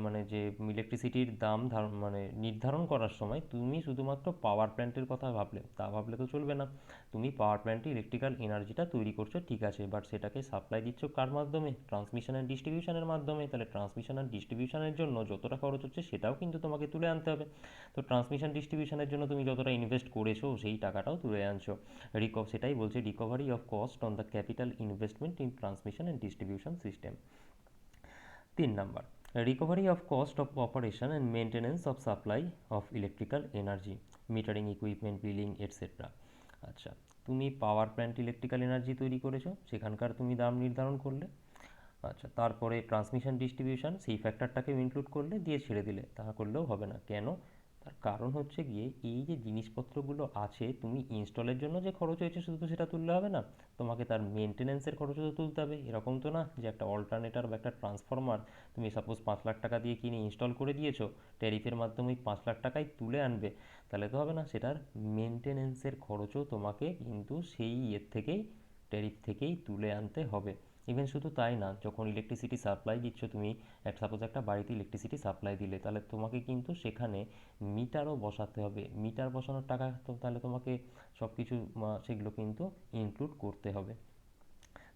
মানে যে ইলেকট্রিসিটির দাম মানে নির্ধারণ করার সময় তুমি শুধুমাত্র পাওয়ার প্ল্যান্টের কথা ভাবলে, তা ভাবলে তো চলবে না। তুমি পাওয়ার প্ল্যান্টে ইলেকট্রিক্যাল এনার্জিটা তৈরি করছো ঠিক আছে, বাট সেটাকে সাপ্লাই দিচ্ছ কার মাধ্যমে? ট্রান্সমিশন অ্যান্ড ডিস্ট্রিবিউশনের মাধ্যমে। তাহলে ট্রান্সমিশন অ্যান্ড ডিস্ট্রিবিউশনের জন্য যতটা খরচ হচ্ছে সেটাও কিন্তু তোমাকে তুলে আনতে হবে। তো ট্রান্সমিশন ডিস্ট্রিবিউশনের জন্য তুমি যতটা ইনভেস্ট করেছো সেই টাকাটাও তুলে আনছো। সেটাই বলছে recovery of cost on the capital investment in transmission and distribution system. 3 number, recovery of cost of operation and maintenance of supply of electrical energy, metering equipment, billing etcetera. আচ্ছা, তুমি পাওয়ার প্ল্যান্ট ইলেকট্রিক্যাল এনার্জি তৈরি করেছো, সেখানকার তুমি দাম নির্ধারণ করলে। আচ্ছা, তারপরে ট্রান্সমিশন ডিস্ট্রিবিউশন সেই ফ্যাক্টরটাকেও ইনক্লুড করলে, দিয়ে ছেড়ে দিলে, তা করলেও হবে না। কেন? তার কারণ হচ্ছে গিয়ে এই যে জিনিসপত্রগুলো আছে, তুমি ইনস্টলের জন্য যে খরচ হয়েছে শুধু তো সেটা তুললে হবে না, তোমাকে তার মেনটেন্যান্সের খরচও তো তুলতে হবে। এরকম তো না যে একটা অল্টারনেটর বা একটা ট্রান্সফরমার তুমি সাপোজ 5 লাখ টাকা দিয়ে কিনে ইনস্টল করে দিয়েছো, ট্যারিফের মাধ্যমে ওই 5 লাখ টাকাই তুলে আনবে, তাহলে তো হবে না। সেটার মেনটেন্যান্সের খরচও তোমাকে কিন্তু সেই থেকেই, ট্যারিফ থেকেই তুলে আনতে হবে। ইভেন শুধু তাই না, যখন ইলেকট্রিসিটি সাপ্লাই দিচ্ছ তুমি, সাপোজ একটা বাড়িতে ইলেকট্রিসিটি সাপ্লাই দিলে, তাহলে তোমাকে কিন্তু সেখানে মিটারও বসাতে হবে। মিটার বসানোর টাকা তো তাহলে তোমাকে সব কিছু সেগুলো কিন্তু ইনক্লুড করতে হবে।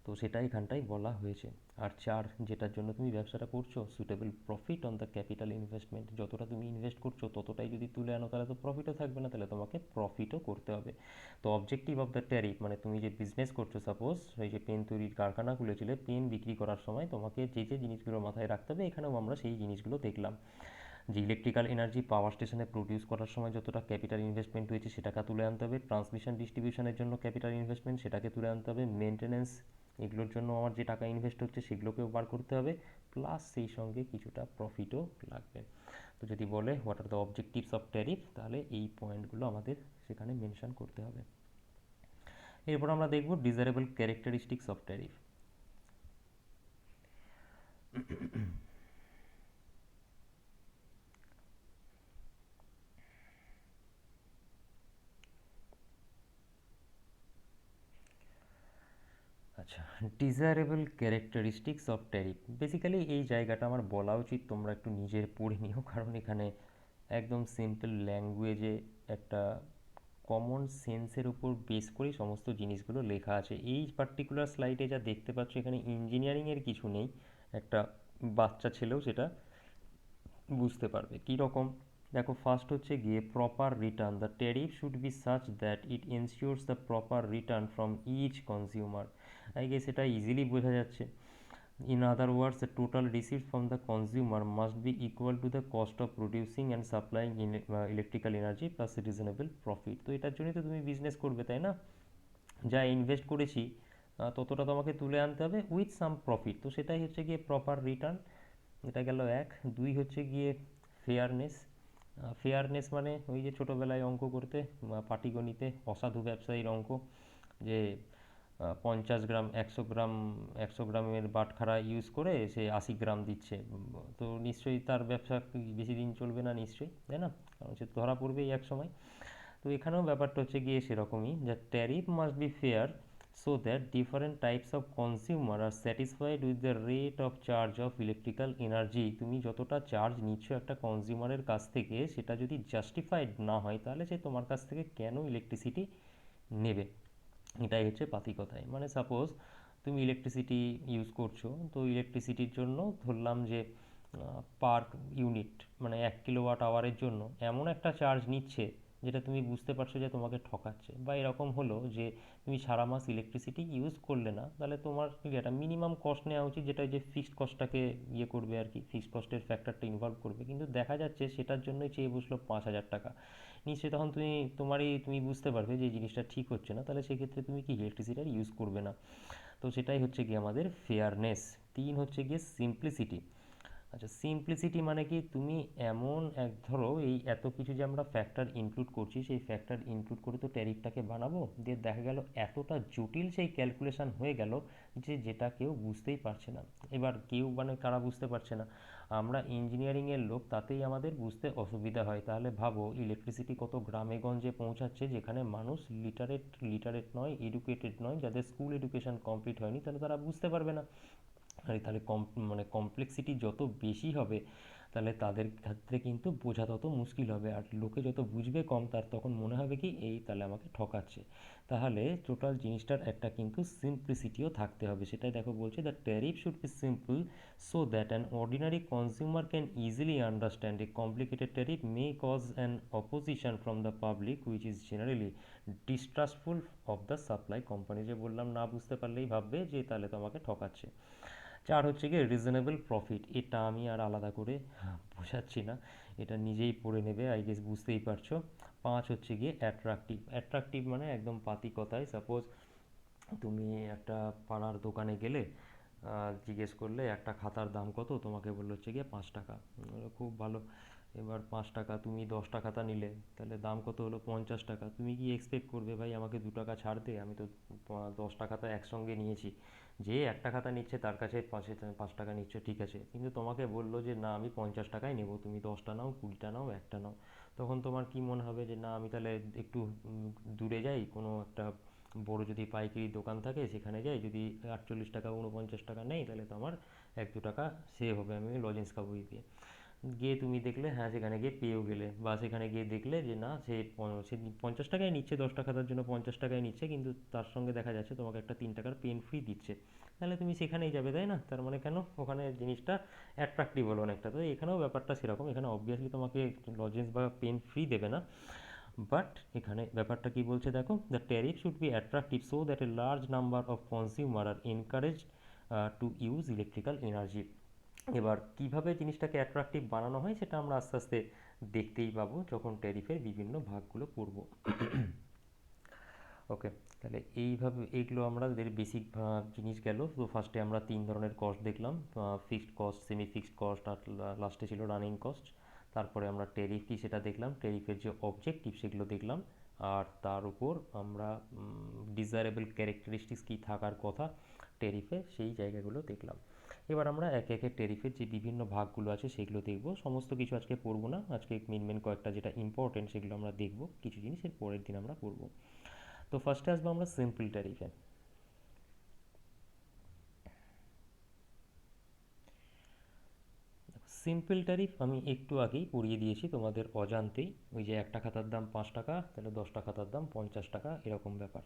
তো সেটা এখানটাই বলা হয়েছে। আর 4, যেটার জন্য তুমি ব্যবসাটা করছো, suitable profit on the capital investment. যতটা তুমি ইনভেস্ট করছো ততটাই যদি তুলে আনো তাহলে তো প্রফিটও থাকবে না, তাহলে তোমাকে প্রফিটও করতে হবে। তো অবজেক্টিভ অফ দ্য ট্যারিফ, মানে তুমি যে বিজনেস করছো, সাপোজ এই যে পেন তৈরির কারখানা খুলেছিলে, পেন বিক্রি করার সময় তোমাকে যে যে জিনিসগুলো মাথায় রাখতে হবে, এখানেও আমরা সেই জিনিসগুলো দেখলাম। যে ইলেকট্রিক্যাল এনার্জি পাওয়ার স্টেশনে প্রডিউস করার সময় যতটা ক্যাপিটাল ইনভেস্টমেন্ট হয়েছে সেটাকে তুলে আনতে হবে, ট্রান্সমিশন ডিস্ট্রিবিউশনের জন্য ক্যাপিটাল ইনভেস্টমেন্ট সেটাকে তুলে আনতে হবে, মেনটেন্যান্স এগুলোর জন্য আমার যে টাকা ইনভেস্ট হচ্ছে সেগুলোকেও বার করতে হবে, প্লাস সেই সঙ্গে কিছুটা প্রফিটও লাগবে। তো যদি বলে what are the objectives of tariff, তাহলে এই পয়েন্টগুলো আমাদের সেখানে মেনশন করতে হবে। এরপর আমরা দেখব ডিজারেবল ক্যারেক্টারিস্টিক্স অফ ট্যারিফ। আচ্ছা, desirable characteristics of tariff, basically এই জায়গাটা আমার বলা উচিত, তোমরা একটু নিজের পড়ে নিও, কারণ এখানে একদম সিম্পল ল্যাঙ্গুয়েজে একটা কমন সেন্সের উপর বেস করেই সমস্ত জিনিসগুলো লেখা আছে। এই পার্টিকুলার স্লাইডে যা দেখতে পাচ্ছ এখানে ইঞ্জিনিয়ারিংয়ের কিছু নেই, একটা বাচ্চা ছেলেও সেটা বুঝতে পারবে। কী রকম? দেখো, ফার্স্ট হচ্ছে গিয়ে proper return, the tariff should be such that it ensures the proper return from each consumer. I guess এটা ইজিলি বোঝা যাচ্ছে। In other words, the total receipts from the consumer must be equal to the cost of producing and supplying electrical energy plus reasonable profit। তো এটার জন্যই তো তুমি business করবে, তাই না? যা ইনভেস্ট করেছি ততটা তোমাকে তুলে আনতে হবে উইথ সাম প্রফিট। তো সেটাই হচ্ছে গিয়ে প্রপার রিটার্ন। এটা গেল এক। 2 হচ্ছে গিয়ে ফেয়ারনেস। ফেয়ারনেস মানে ওই যে ছোটোবেলায় অঙ্ক করতে, পাটিগণিতে অসাধু ব্যবসায়ীর অঙ্ক, যে 50 গ্রাম 100 গ্রাম, 100 গ্রামের বাটখারা ইউজ করে সে 80 গ্রাম দিচ্ছে। তো নিশ্চয়ই তার ব্যবসা বেশি দিন চলবে না নিশ্চয়ই, তাই না? কারণ সে ধরা পড়বেই এক সময়। তো এখানেও ব্যাপারটা হচ্ছে গিয়ে সেরকমই, যে tariff must be fair so that different types of consumer R satisfied with the rate of charge of electrical energy. তুমি যতটা চার্জ নিচ্ছ একটা কনজিউমারের কাছ থেকে, সেটা যদি জাস্টিফাইড না হয় তাহলে সে তোমার কাছ থেকে কেন ইলেকট্রিসিটি নেবে? এটাই হচ্ছে পাতি কথায়। মানে সাপোজ তুমি ইলেকট্রিসিটি ইউজ করছো, তো ইলেকট্রিসিটির জন্য ধরলাম যে পার ইউনিট মানে 1 কিলোওয়াট আওয়ারের জন্য এমন একটা চার্জ নিচ্ছে যেটা তুমি বুঝতে পারছো যে তোমাকে ঠকাচ্ছে। বা এরকম হলো যে তুমি সারা মাস ইলেকট্রিসিটি ইউজ করলে না, তাহলে তোমার একটা মিনিমাম কস্ট নেওয়া উচিত, যেটা যে ফিক্সড কস্টটাকে ইয়ে করবে আর কি, ফিক্সড কস্টের ফ্যাক্টরটা ইনভলভ করবে। কিন্তু দেখা যাচ্ছে সেটার জন্যই চেয়ে বসলো 5,000 টাকা। নিশ্চয়ই তখন তুমি বুঝতে পারবে যে এই জিনিসটা ঠিক হচ্ছে না, তাহলে সেক্ষেত্রে তুমি কি ইলেকট্রিসিটি আর ইউজ করবে না। তো সেটাই হচ্ছে গিয়ে আমাদের ফেয়ারনেস। 3 হচ্ছে গিয়ে সিম্পলিসিটি। আচ্ছা, সিম্পলিসিটি মানে কি, তুমি এমন ধরো এই এত কিছু যে আমরা ফ্যাক্টর ইনক্লুড করছি, সেই ফ্যাক্টর ইনক্লুড করে তো ট্যারিফটাকে বানাবো, দিয়ে দেখা গেল এতটা জটিল সেই ক্যালকুলেশন হয়ে গেল যে যেটা কেউ বুঝতেই পারছে না। এবার কেউ মানে কারা বুঝতে পারছে না, আমরা ইঞ্জিনিয়ারিংয়ের লোক, তাতেই আমাদের বুঝতে অসুবিধা হয়। তাহলে ভাবো ইলেকট্রিসিটি কত গ্রামে গঞ্জে পৌঁছাচ্ছে, যেখানে মানুষ লিটারেট নয়, এডুকেটেড নয়, যাদের স্কুল এডুকেশন কমপ্লিট হয়নি, তাহলে তারা বুঝতে পারবে না। আর তাহলে মানে কমপ্লেক্সিটি যত বেশি হবে, তাহলে তাদের ক্ষেত্রে কিন্তু বোঝা তত মুশকিল হবে। আর লোকে যত বুঝবে কম, তার তখন মনে হবে কি এই তাহলে আমাকে ঠকাচ্ছে। তাহলে টোটাল জিনিসটার একটা কিন্তু সিম্পলিসিটিও থাকতে হবে। সেটাই দেখো বলছে, the tariff should be simple so that an ordinary consumer can easily understand. A complicated tariff may cause an opposition from the public which is generally distrustful of the supply company. যে বললাম, না বুঝতে পারলেই ভাববে যে তাহলে তো আমাকে ঠকাচ্ছে। 4 হচ্ছে গিয়ে রিজনেবল প্রফিট। এটা আমি আর আলাদা করে বোঝাচ্ছি না, এটা নিজেই পড়ে নেবে, আই গেস বুঝতেই পারছো। 5 হচ্ছে গিয়ে অ্যাট্রাকটিভ মানে একদম পাতি কথায়, সাপোজ তুমি একটা পাড়ার দোকানে গেলে, জিজ্ঞেস করলে একটা খাতার দাম কত, তোমাকে বললো হচ্ছে গিয়ে 5 টাকা। খুব ভালো। এবার 5 টাকা, তুমি 10টা খাতা নিলে, তাহলে দাম কত হলো 50 টাকা। তুমি কি এক্সপেক্ট করবে ভাই আমাকে 2 টাকা ছাড় দে, আমি তো 10টা খাতা একসঙ্গে নিয়েছি। যে একটা খাতা নিচ্ছে তার কাছে 5 টাকা নিচ্ছ, ঠিক আছে, কিন্তু তোমাকে বললো যে না আমি 50 টাকায় নেবো, তুমি 10টা নাও, 20টা নাও, একটা নাও। তখন তোমার কি মনে হবে যে না আমি তাহলে একটু দূরে যাই, কোনো একটা বড় যদি পাইকারি দোকান থাকে সেখানে যাই, যদি 48 টাকা 49 টাকা নেই, তাহলে তো আমার 1-2 টাকা সেভ হবে, আমি লজেন্স খাবো এই দিয়ে। গিয়ে তুমি দেখলে, হ্যাঁ সেখানে গিয়ে পেয়েও গেলে, বা সেখানে গিয়ে দেখলে যে না সে 50 টাকায় নিচ্ছে, 10টা খাতার জন্য 50 টাকায় নিচ্ছে, কিন্তু তার সঙ্গে দেখা যাচ্ছে তোমাকে একটা 3 টাকার পেন ফ্রি দিচ্ছে। তাহলে তুমি সেখানেই যাবে, তাই না? তার মানে কেন, ওখানে জিনিসটা অ্যাট্রাকটিভ হলো অনেকটা। তো এখানেও ব্যাপারটা সেরকম, এখানে অবভিয়াসলি তোমাকে লজেন্স বা পেন ফ্রি দেবে না, বাট এখানে ব্যাপারটা কি বলছে দেখো, the tariff should be attractive so that a large number of consumer are encouraged to use electrical energy. এবার কিভাবে জিনিসটাকে অ্যাট্রাকটিভ বানানো হয় সেটা আমরা আস্তে আস্তে দেখতেই পাবো যখন ট্যারিফের বিভিন্ন ভাগগুলো পড়ব। ওকে, তাহলে এইভাবে এইগুলো আমাদের বেসিক জিনিস গেল। তো ফার্স্টে আমরা 3 ধরনের কস্ট দেখলাম, fixed cost, semi fixed cost, আর লাস্টে ছিল রানিং কস্ট। তারপরে আমরা ট্যারিফ কি সেটা দেখলাম, ট্যারিফের যে অবজেক্টিভ সেগুলো দেখলাম, আর তার উপর আমরা ডিজায়ারেবল ক্যারেক্টারিস্টিক্স কী থাকার কথা ট্যারিফে, সেই জায়গাগুলো দেখলাম। এবার আমরা একে একে ট্যারিফের যে বিভিন্ন ভাগগুলো আছে সেগুলো দেখব। সমস্ত কিছু আজকে পড়বো না, আজকে মেন কয়েকটা যেটা ইম্পর্টেন্ট সেগুলো আমরা দেখব, কিছু জিনিসের পরের দিন আমরা পড়বো। তো ফার্স্টে আসবো আমরা সিম্পল ট্যারিফে। সিম্পল ট্যারিফ আমি একটু আগেই পড়িয়ে দিয়েছি তোমাদের অজান্তেই, ওই যে একটা খাতার দাম 5 টাকা, তাহলে 10টা খাতার দাম 50 টাকা, এরকম ব্যাপার।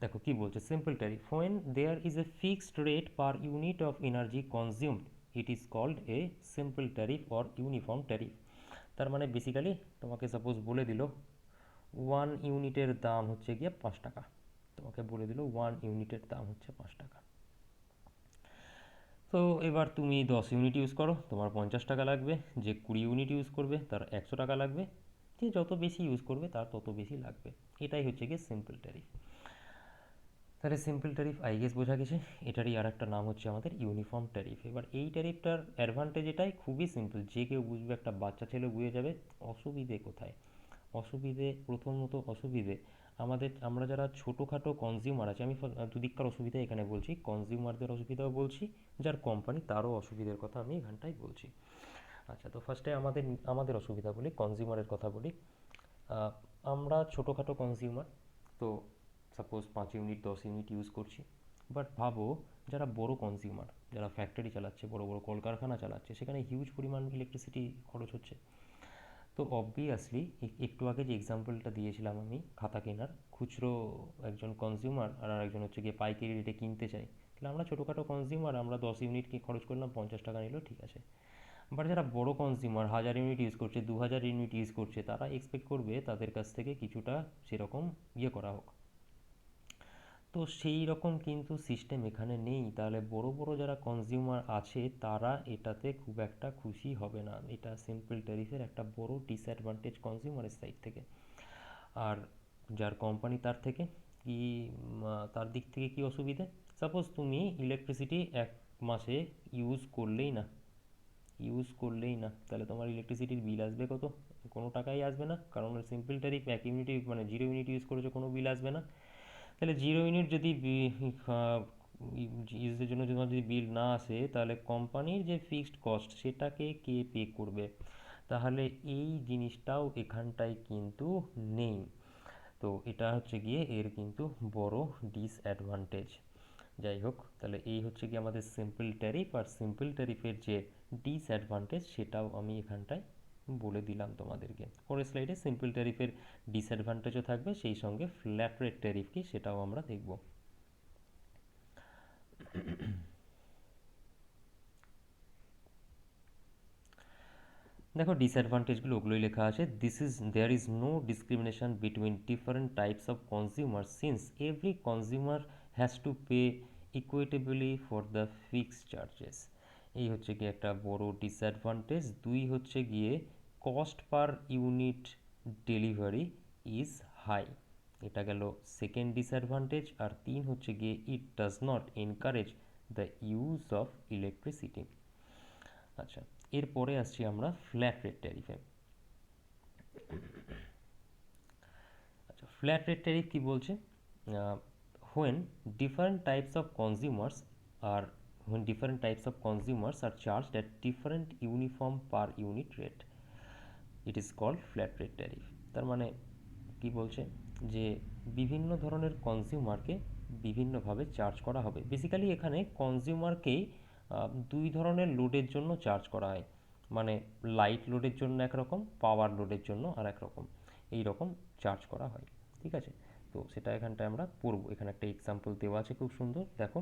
দেখো কি বলছে, simple tariff, when there is a fixed rate per unit of energy consumed it is called a simple tariff or uniform tariff. তার মানে বেসিক্যালি তোমাকে সাপোজ বলে দিল 1 ইউনিটের দাম হচ্ছে গিয়ে 5 টাকা, তোমাকে বলে দিল 1 ইউনিটের দাম হচ্ছে 5 টাকা। তো এবার তুমি 10 ইউনিট ইউজ করো, তোমার 50 টাকা লাগবে। যে 20 ইউনিট ইউজ করবে তার 100 টাকা লাগবে। যে যত বেশি ইউজ করবে তার তত বেশি লাগবে। এটাই হচ্ছে গিয়ে সিম্পল ট্যারিফ। তাহলে সিম্পল ট্যারিফ আই গেস বোঝা গেছে। এটারই আর একটা নাম হচ্ছে আমাদের ইউনিফর্ম ট্যারিফ। এবার এই ট্যারিফটার অ্যাডভান্টেজ এটাই, খুবই সিম্পল, যে কেউ বুঝবে, একটা বাচ্চা ছেলে বুঝে যাবে। অসুবিধে কোথায়? প্রথমত অসুবিধে আমরা যারা ছোটোখাটো কনজিউমার আছে, আমি দুদিককার অসুবিধা এখানে বলছি, কনজিউমারদের অসুবিধাও বলছি, যার কোম্পানি তারও অসুবিধার কথা আমি এখানটায় বলছি। আচ্ছা, তো ফার্স্টে আমাদের আমাদের অসুবিধা বলি, কনজিউমারের কথা বলি। আহ, আমরা ছোটোখাটো কনজিউমার, তো সাপোজ 5 ইউনিট 10 ইউনিট ইউজ করছি। বাট ভাবো যারা বড় কনজিউমার, যারা ফ্যাক্টরি চালাচ্ছে, বড় বড় কলকারখানা চালাচ্ছে, সেখানে হিউজ পরিমাণ ইলেকট্রিসিটি খরচ হচ্ছে। তো অবভিয়াসলি একটু আগে যে এক্সাম্পলটা দিয়েছিলাম আমি খাতা কেনার, খুচরো একজন কনজিউমার আর একজন হচ্ছে গিয়ে পাইকারি রেটে কিনতে চাই, তাহলে আমরা ছোটোখাটো কনজিউমার, আমরা 10 ইউনিট কি খরচ করলাম, 50 টাকা নিল, ঠিক আছে। বাট যারা বড় কনজিউমার 1000 ইউনিট ইউজ করছে, 2000 ইউনিট ইউজ করছে, তারা এক্সপেক্ট করবে তাদের কাছ থেকে কিছুটা সেরকম ইয়ে করা হোক। তো সেই রকম কিন্তু সিস্টেম এখানে নেই। তাহলে বড় বড় যারা কনজিউমার আছে তারা এটাতে খুব একটা খুশি হবে না। এটা সিম্পল ট্যারিফের একটা বড় ডিসঅ্যাডভান্টেজ কনজিউমারের সাইড থেকে। আর যার কোম্পানি তার থেকে কি তার দিক থেকে কি অসুবিধে? সাপোজ তুমি ইলেকট্রিসিটি 1 মাসে ইউজ করলেই না তাহলে তোমার ইলেকট্রিসিটির বিল আসবে কত? কোনো টাকাই আসবে না, কারণ সিম্পল ট্যারিফ 1 ইউনিট মানে 0 ইউনিট ইউজ করেছো, কোনো বিল আসবে না। তাহলে 0 ইউনিট যদি ইউজের জন্য তোমার যদি বিল না আসে, তাহলে কোম্পানির যে ফিক্সড কস্ট সেটাকে কে পে করবে? তাহলে এই জিনিসটাও এখানটায় কিন্তু নেই। তো এটা হচ্ছে গিয়ে এর কিন্তু বড় ডিসঅ্যাডভান্টেজ। যাই হোক, তাহলে এই হচ্ছে কি আমাদের সিম্পল ট্যারিফ, আর সিম্পল ট্যারিফের যে ডিসঅ্যাডভান্টেজ সেটাও আমি এখানটায় বলে দিলাম তোমাদেরকে। পরের স্লাইডে সিম্পল ট্যারিফের ডিসঅ্যাডভান্টেজও থাকবে, সেই সঙ্গে ফ্ল্যাট রেট ট্যারিফ কি সেটাও আমরা দেখব। দেখো ডিসঅ্যাডভান্টেজগুলো ওগুলোই লেখা আছে। There is no discrimination between different types of consumer since every consumer has to pay equitably for the fixed charges. এই হচ্ছে গিয়ে একটা বড় ডিসঅ্যাডভান্টেজ। 2 হচ্ছে গিয়ে cost per unit delivery is high, এটা গেল সেকেন্ড ডিসঅ্যাডভান্টেজ। আর 3 হচ্ছে গিয়ে it does not encourage the use of electricity. আচ্ছা, এরপরে আসছি আমরা ফ্ল্যাট রেট ট্যারিফে। আচ্ছা, ফ্ল্যাট রেট ট্যারিফ কি বলছে? When different types of consumers are when different types of consumers are charged at different uniform per unit rate, it is called flat rate tariff. তার মানে কি বলছে? যে বিভিন্ন ধরনের কনজিউমারকে বিভিন্নভাবে চার্জ করা হবে। বেসিক্যালি এখানে কনজিউমারকেই 2 ধরনের লোডের জন্য চার্জ করা হয়। মানে লাইট লোডের জন্য একরকম, পাওয়ার লোডের জন্য আর একরকম, এই রকম চার্জ করা হয়, ঠিক আছে। তো সেটা এখানটায় আমরা পড়ব। এখানে একটা এক্সাম্পল দেওয়া আছে খুব সুন্দর, দেখো।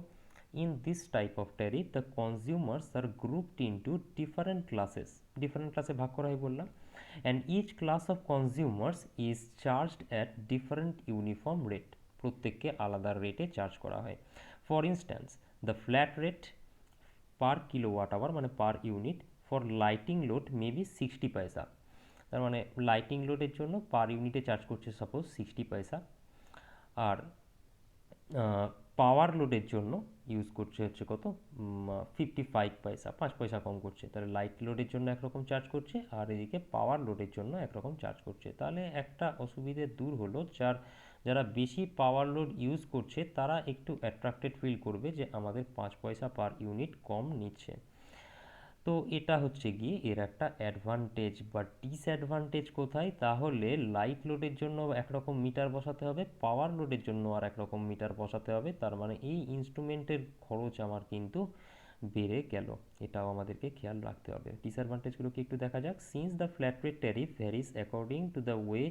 In this type of tariff, the consumers are grouped into different classes. Different class ভাগ করা হয় বললাম, and each class of consumers is charged at different uniform rate. প্রত্যেককে আলাদা রেটে চার্জ করা হয়। For instance, the flat rate per kilowatt hour মানে পার unit for lighting load may be 60 পয়সা। তার মানে লাইটিং লোডের জন্য পার ইউনিটে চার্জ করছে সাপোজ 60 পয়সা। আর পাওয়ার লোডের জন্য ইউজ করছে হচ্ছে কত, 55 পয়সা, 5 পয়সা কম করছে। তাহলে লাইট লোডের জন্য একরকম চার্জ করছে, আর এদিকে পাওয়ার লোডের জন্য একরকম চার্জ করছে। তাহলে একটা অসুবিধে দূর হলো, যারা বেশি পাওয়ার লোড ইউজ করছে তারা একটু অ্যাট্রাক্টেড ফিল করবে যে আমাদের 5 পয়সা পার ইউনিট কম নিচ্ছে। তো এটা হচ্ছে গিয়ে এর একটা অ্যাডভান্টেজ। বা ডিসঅ্যাডভান্টেজ কোথায়? তাহলে লাইট লোডের জন্য একরকম মিটার বসাতে হবে, পাওয়ার লোডের জন্য আর একরকম মিটার বসাতে হবে। তার মানে এই ইনস্ট্রুমেন্টের খরচ আমার কিন্তু বেড়ে গেল, এটাও আমাদেরকে খেয়াল রাখতে হবে। ডিসঅ্যাডভান্টেজগুলোকে একটু দেখা যাক। Since the flat rate tariff varies according to the way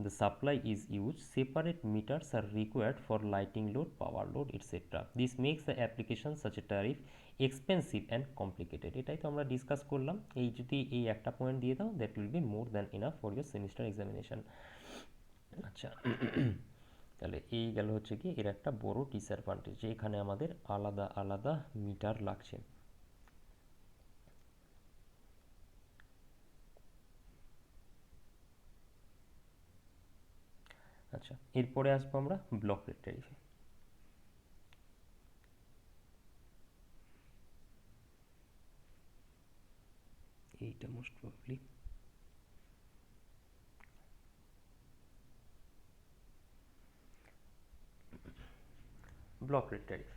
the supply is used, separate meters are required for lighting load, power load, etc. This makes the application such a tariff expensive and complicated. এটাই তো আমরা discuss করলাম। এই যদি এই একটা point দিয়ে দাও, that will be more than enough for your semester examination. আচ্ছা, তাহলে এই গেল হচ্ছে কি এর একটা বড় ডিসঅ্যাডভান্টেজ, যে এখানে আমাদের আলাদা আলাদা মিটার লাগছে। আচ্ছা, এরপরে আসবো আমরা ব্লক রেট ট্যারিফে। এইটা most probably block rate tariff.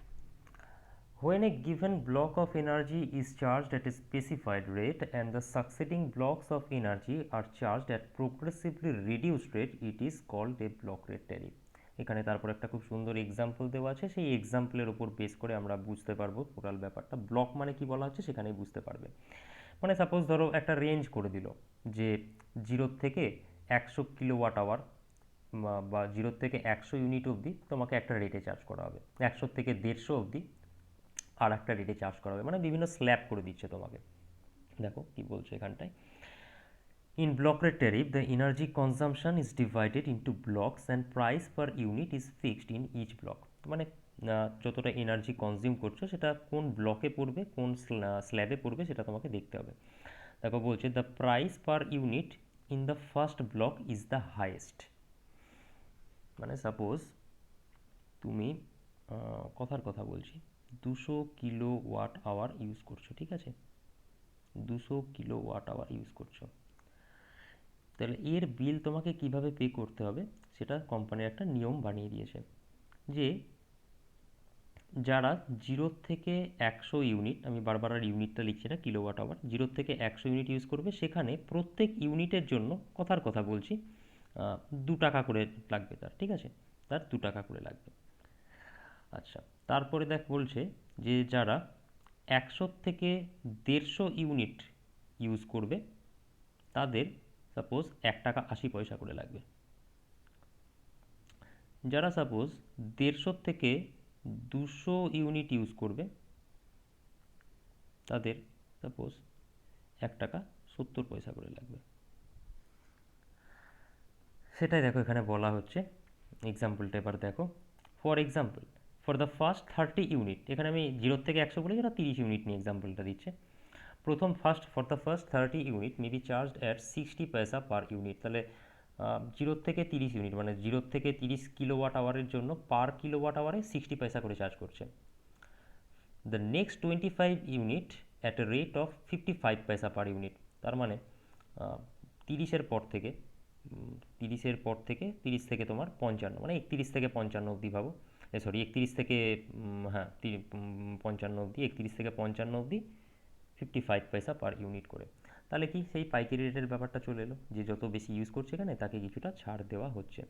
When a given block of energy is charged at a specified rate and the succeeding blocks of energy are charged at progressively reduced rate, it is called a block rate tariff. এখানে তারপর একটা খুব সুন্দর example দেওয়া আছে, সেই এক্সাম্পলের উপর base করে আমরা বুঝতে পারবো টোটাল ব্যাপারটা। ব্লক মানে কি বলা হচ্ছে সেখানেই বুঝতে পারবে। মানে সাপোজ ধরো একটা রেঞ্জ করে দিল যে 0 থেকে 100 কিলোওয়াট আওয়ার বা 0 থেকে 100 ইউনিট অবধি তোমাকে একটা রেটে চার্জ করা হবে, 100 থেকে 150 অবধি আর একটা রেটে চার্জ করা হবে, মানে বিভিন্ন স্ল্যাব করে দিচ্ছে তোমাকে। দেখো কি বলছে এখানটায়, in block rate tariff the energy consumption is divided into blocks and price per unit is fixed in each block। মানে যতটা এনার্জি কনজিউম করছো সেটা কোন ব্লকে পড়বে, কোন স্ল্যাবে পড়বে সেটা তোমাকে দেখতে হবে। দেখো বলছে the price per unit in the first block is the highest. মানে সাপোজ তুমি কথার কথা বলছি, 200 kWh ইউজ করছো, ঠিক আছে, 200 kWh ইউজ করছো, তাহলে এর বিল তোমাকে কিভাবে পে করতে হবে সেটা কোম্পানির একটা নিয়ম বানিয়ে দিয়েছে, যে যারা 0 থেকে 100 ইউনিট, আমি বারবার আর ইউনিটটা লিখছি না, kWh, 0 থেকে 100 ইউনিট ইউজ করবে, সেখানে প্রত্যেক ইউনিটের জন্য, কথার কথা বলছি, 2 টাকা করে লাগবে তার, ঠিক আছে, তার 2 টাকা করে লাগবে। আচ্ছা, তারপরে দেখ বলছে যে যারা 100 থেকে 150 ইউনিট ইউজ করবে তাদের সাপোজ 1 টাকা 80 পয়সা করে লাগবে। যারা সাপোজ 150 থেকে 200 ইউনিট ইউজ করবে তাদের সাপোজ 1 টাকা 70 পয়সা করে লাগবে। সেটাই দেখো এখানে বলা হচ্ছে, এক্সাম্পলটা এবার দেখো। For example, for the first 30 unit, এখানে আমি 0 থেকে 100 বলে যারা 30 ইউনিট নিয়ে এক্সাম্পলটা দিচ্ছে, প্রথম for the first 30 unit may be charged at 60 পয়সা পার ইউনিট। তাহলে 0 থেকে 30 ইউনিট মানে 0 থেকে 30 কিলোওয়াট আওয়ারের জন্য পার কিলোওয়াট আওয়ারে 60 পয়সা করে চার্জ করছে। The next 25 unit at a rate of 55 পয়সা পার ইউনিট। তার মানে 30-এর পর থেকে 30 থেকে তোমার 55, মানে 31 থেকে 55 অবধি ভাবো, সরি 31 থেকে, হ্যাঁ 55 অবধি, 31 থেকে 55 অবধি 55 পয়সা পার ইউনিট করে। তাহলে কি সেই পাইকারি রেটের ব্যাপারটা চলে এলো, যে যত বেশি ইউজ করছে এখানে তাকে কিছুটা ছাড় দেওয়া হচ্ছে।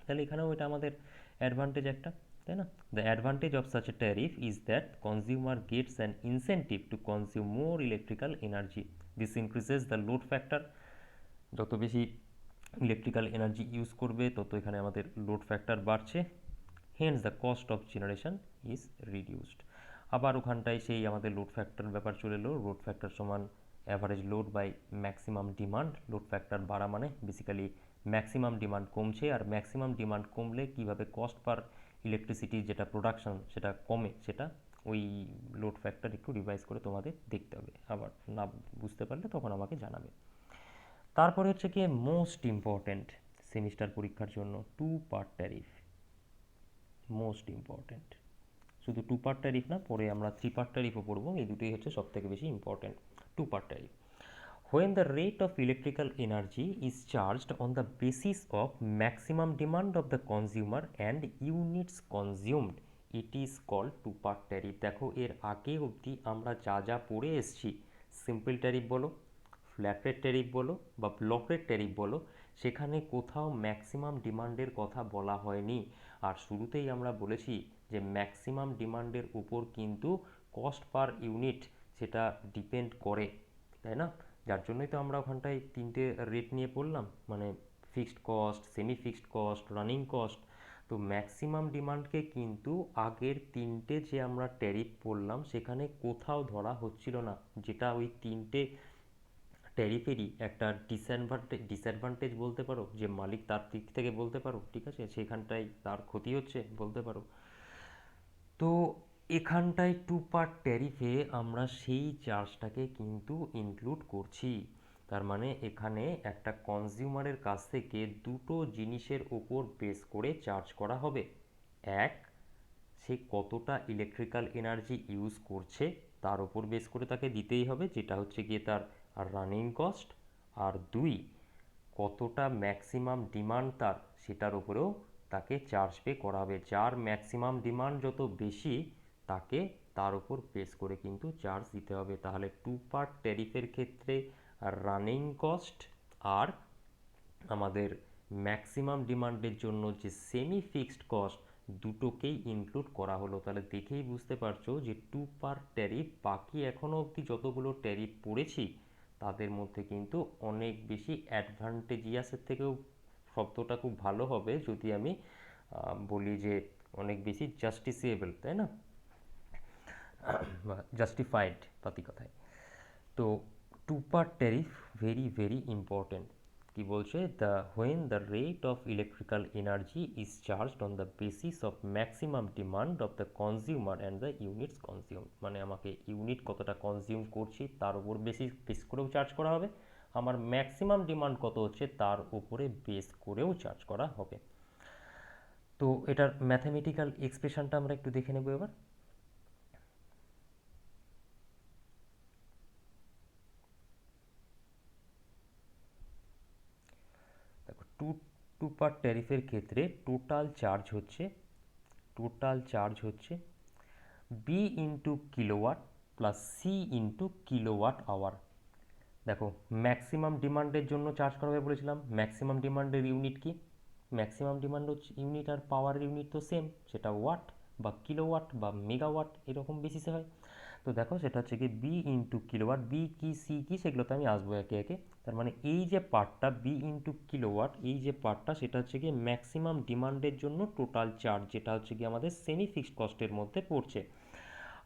তাহলে এখানেও এটা আমাদের অ্যাডভান্টেজ একটা, তাই না? The advantage of such a tariff is that consumer gets an incentive to consume more electrical energy. This increases the load factor. যত বেশি ইলেকট্রিক্যাল এনার্জি ইউজ করবে তত এখানে আমাদের লোড ফ্যাক্টর বাড়ছে, hence the cost of generation is reduced. আবার ওখানটায় সেই আমাদের লোড ফ্যাক্টর ব্যাপার চলে এলো, লোড ফ্যাক্টর সমান average load by maximum demand. Load factor বাড়া মানে বেসিক্যালি ম্যাক্সিমাম ডিমান্ড কমছে, আর ম্যাক্সিমাম ডিমান্ড কমলে কীভাবে কস্ট পার ইলেকট্রিসিটির যেটা প্রোডাকশন সেটা কমে, সেটা ওই লোড ফ্যাক্টর একটু রিভাইজ করে তোমাদের দেখতে হবে, আবার না বুঝতে পারলে তখন আমাকে জানাবে। তারপরে হচ্ছে কি মোস্ট ইম্পর্ট্যান্ট সেমিস্টার পরীক্ষার জন্য, 2 পার্ট ট্যারিফ, মোস্ট ইম্পর্ট্যান্ট। শুধু 2 পার্ট ট্যারিফ না, পরে আমরা 3 পার্ট ট্যারিফও পড়বো, এই দুটোই হচ্ছে সবথেকে বেশি important. 2 part tariff, when the rate of electrical energy is charged on the basis of maximum demand of the consumer and units consumed, it is called 2 part tariff। দেখো এর আগে অবধি আমরা যা যা পড়ে এসেছি, সিম্পল ট্যারিফ বলো, ফ্ল্যাট রেট ট্যারিফ বলো বা ব্লক রেট ট্যারিফ বলো, সেখানে কোথাও ম্যাক্সিমাম ডিমান্ডের কথা বলা হয়নি। আর শুরুতেই আমরা বলেছি যে ম্যাক্সিমাম ডিমান্ডের উপর কিন্তু কস্ট পার ইউনিট সেটা ডিপেন্ড করে, তাই না? যার জন্যই তো আমরা ওখানটায় 3টে রেট নিয়ে পড়লাম, মানে fixed cost, semi fixed cost, running cost. তো ম্যাক্সিমাম ডিমান্ডকে কিন্তু আগের 3টে যে আমরা ট্যারিফ পড়লাম সেখানে কোথাও ধরা হচ্ছিল না, যেটা ওই 3টে ট্যারিফেরই একটা ডিসঅ্যাডভান্টেজ বলতে পারো, যে মালিক তার দিক থেকে বলতে পারো, ঠিক আছে, সেখানটায় তার ক্ষতি হচ্ছে বলতে পারো। তো এখানটায় 2 পার্ট ট্যারিফে আমরা সেই চার্জটাকে কিন্তু ইনক্লুড করছি। তার মানে এখানে একটা কনজিউমারের কাছ থেকে দুটো জিনিসের ওপর বেস করে চার্জ করা হবে। এক, সে কতটা ইলেকট্রিক্যাল এনার্জি ইউজ করছে তার ওপর বেস করে তাকে দিতেই হবে, যেটা হচ্ছে গিয়ে তার রানিং কস্ট। আর 2, কতটা ম্যাক্সিমাম ডিমান্ড তার সেটার উপরেও তাকে চার্জ পে করা হবে। যার ম্যাক্সিমাম ডিমান্ড যত বেশি তাকে তার উপর বেস করে কিন্তু চার্জ দিতে হবে। তাহলে 2 পার্ট ট্যারিফের ক্ষেত্রে রানিং কস্ট আর আমাদের ম্যাক্সিমাম ডিমান্ডের জন্য যে সেমি ফিক্সড কস্ট দুটোকেই ইনক্লুড করা হলো। তাহলে দেখেই বুঝতে পারছো যে 2 পার্ট ট্যারিফ বাকি এখনও অবধি যতগুলো ট্যারিফ পড়েছি তাদের মধ্যে কিন্তু অনেক বেশি অ্যাডভান্টেজিয়াসের থেকেও, শব্দটা খুব ভালো হবে যদি আমি বলি যে অনেক বেশি জাস্টিসিয়েবল, তাই না? জাস্টিফাইড পাতি কথায়। তো two part tariff very very important. কি বলছে, the when the rate of electrical energy is charged on the basis of maximum demand of the consumer and the units consume, মানে আমাকে ইউনিট কতটা কনজিউম করছি তার উপর বেস করেও charge করা হবে, আমার ম্যাক্সিমাম ডিমান্ড কত হচ্ছে তার উপরে বেস করেও চার্জ করা হবে। তো এটার ম্যাথমেটিক্যাল এক্সপ্রেশনটা আমরা একটু দেখে নেব এবার। দেখো, টু পার ট্যারিফের ক্ষেত্রে টোটাল চার্জ হচ্ছে B into kilowatt plus C into kilowatt hour. দেখো, ম্যাক্সিমাম ডিমান্ডের জন্য চার্জ করা হবে বলেছিলাম, ম্যাক্সিমাম ডিমান্ডের ইউনিট কি, ম্যাক্সিমাম ডিমান্ড হচ্ছে ইউনিট আর পাওয়ার ইউনিট তো সেম, সেটা ওয়াট বা কিলোওয়াট বা মেগাওয়াট এরকম বেসিসে হয়। তো দেখো সেটা হচ্ছে কি বি ইন্টু কিলোওয়াট, বি কি সি কি সেগুলোতে আমি আসবো একে একে। তার মানে এই যে পার্টটা বি ইন্টু কিলোওয়াট, এই যে পার্টটা সেটা হচ্ছে কি ম্যাক্সিমাম ডিমান্ডের জন্য টোটাল চার্জ, যেটা হচ্ছে কি আমাদের সেমি ফিক্সড কস্টের মধ্যে পড়ছে।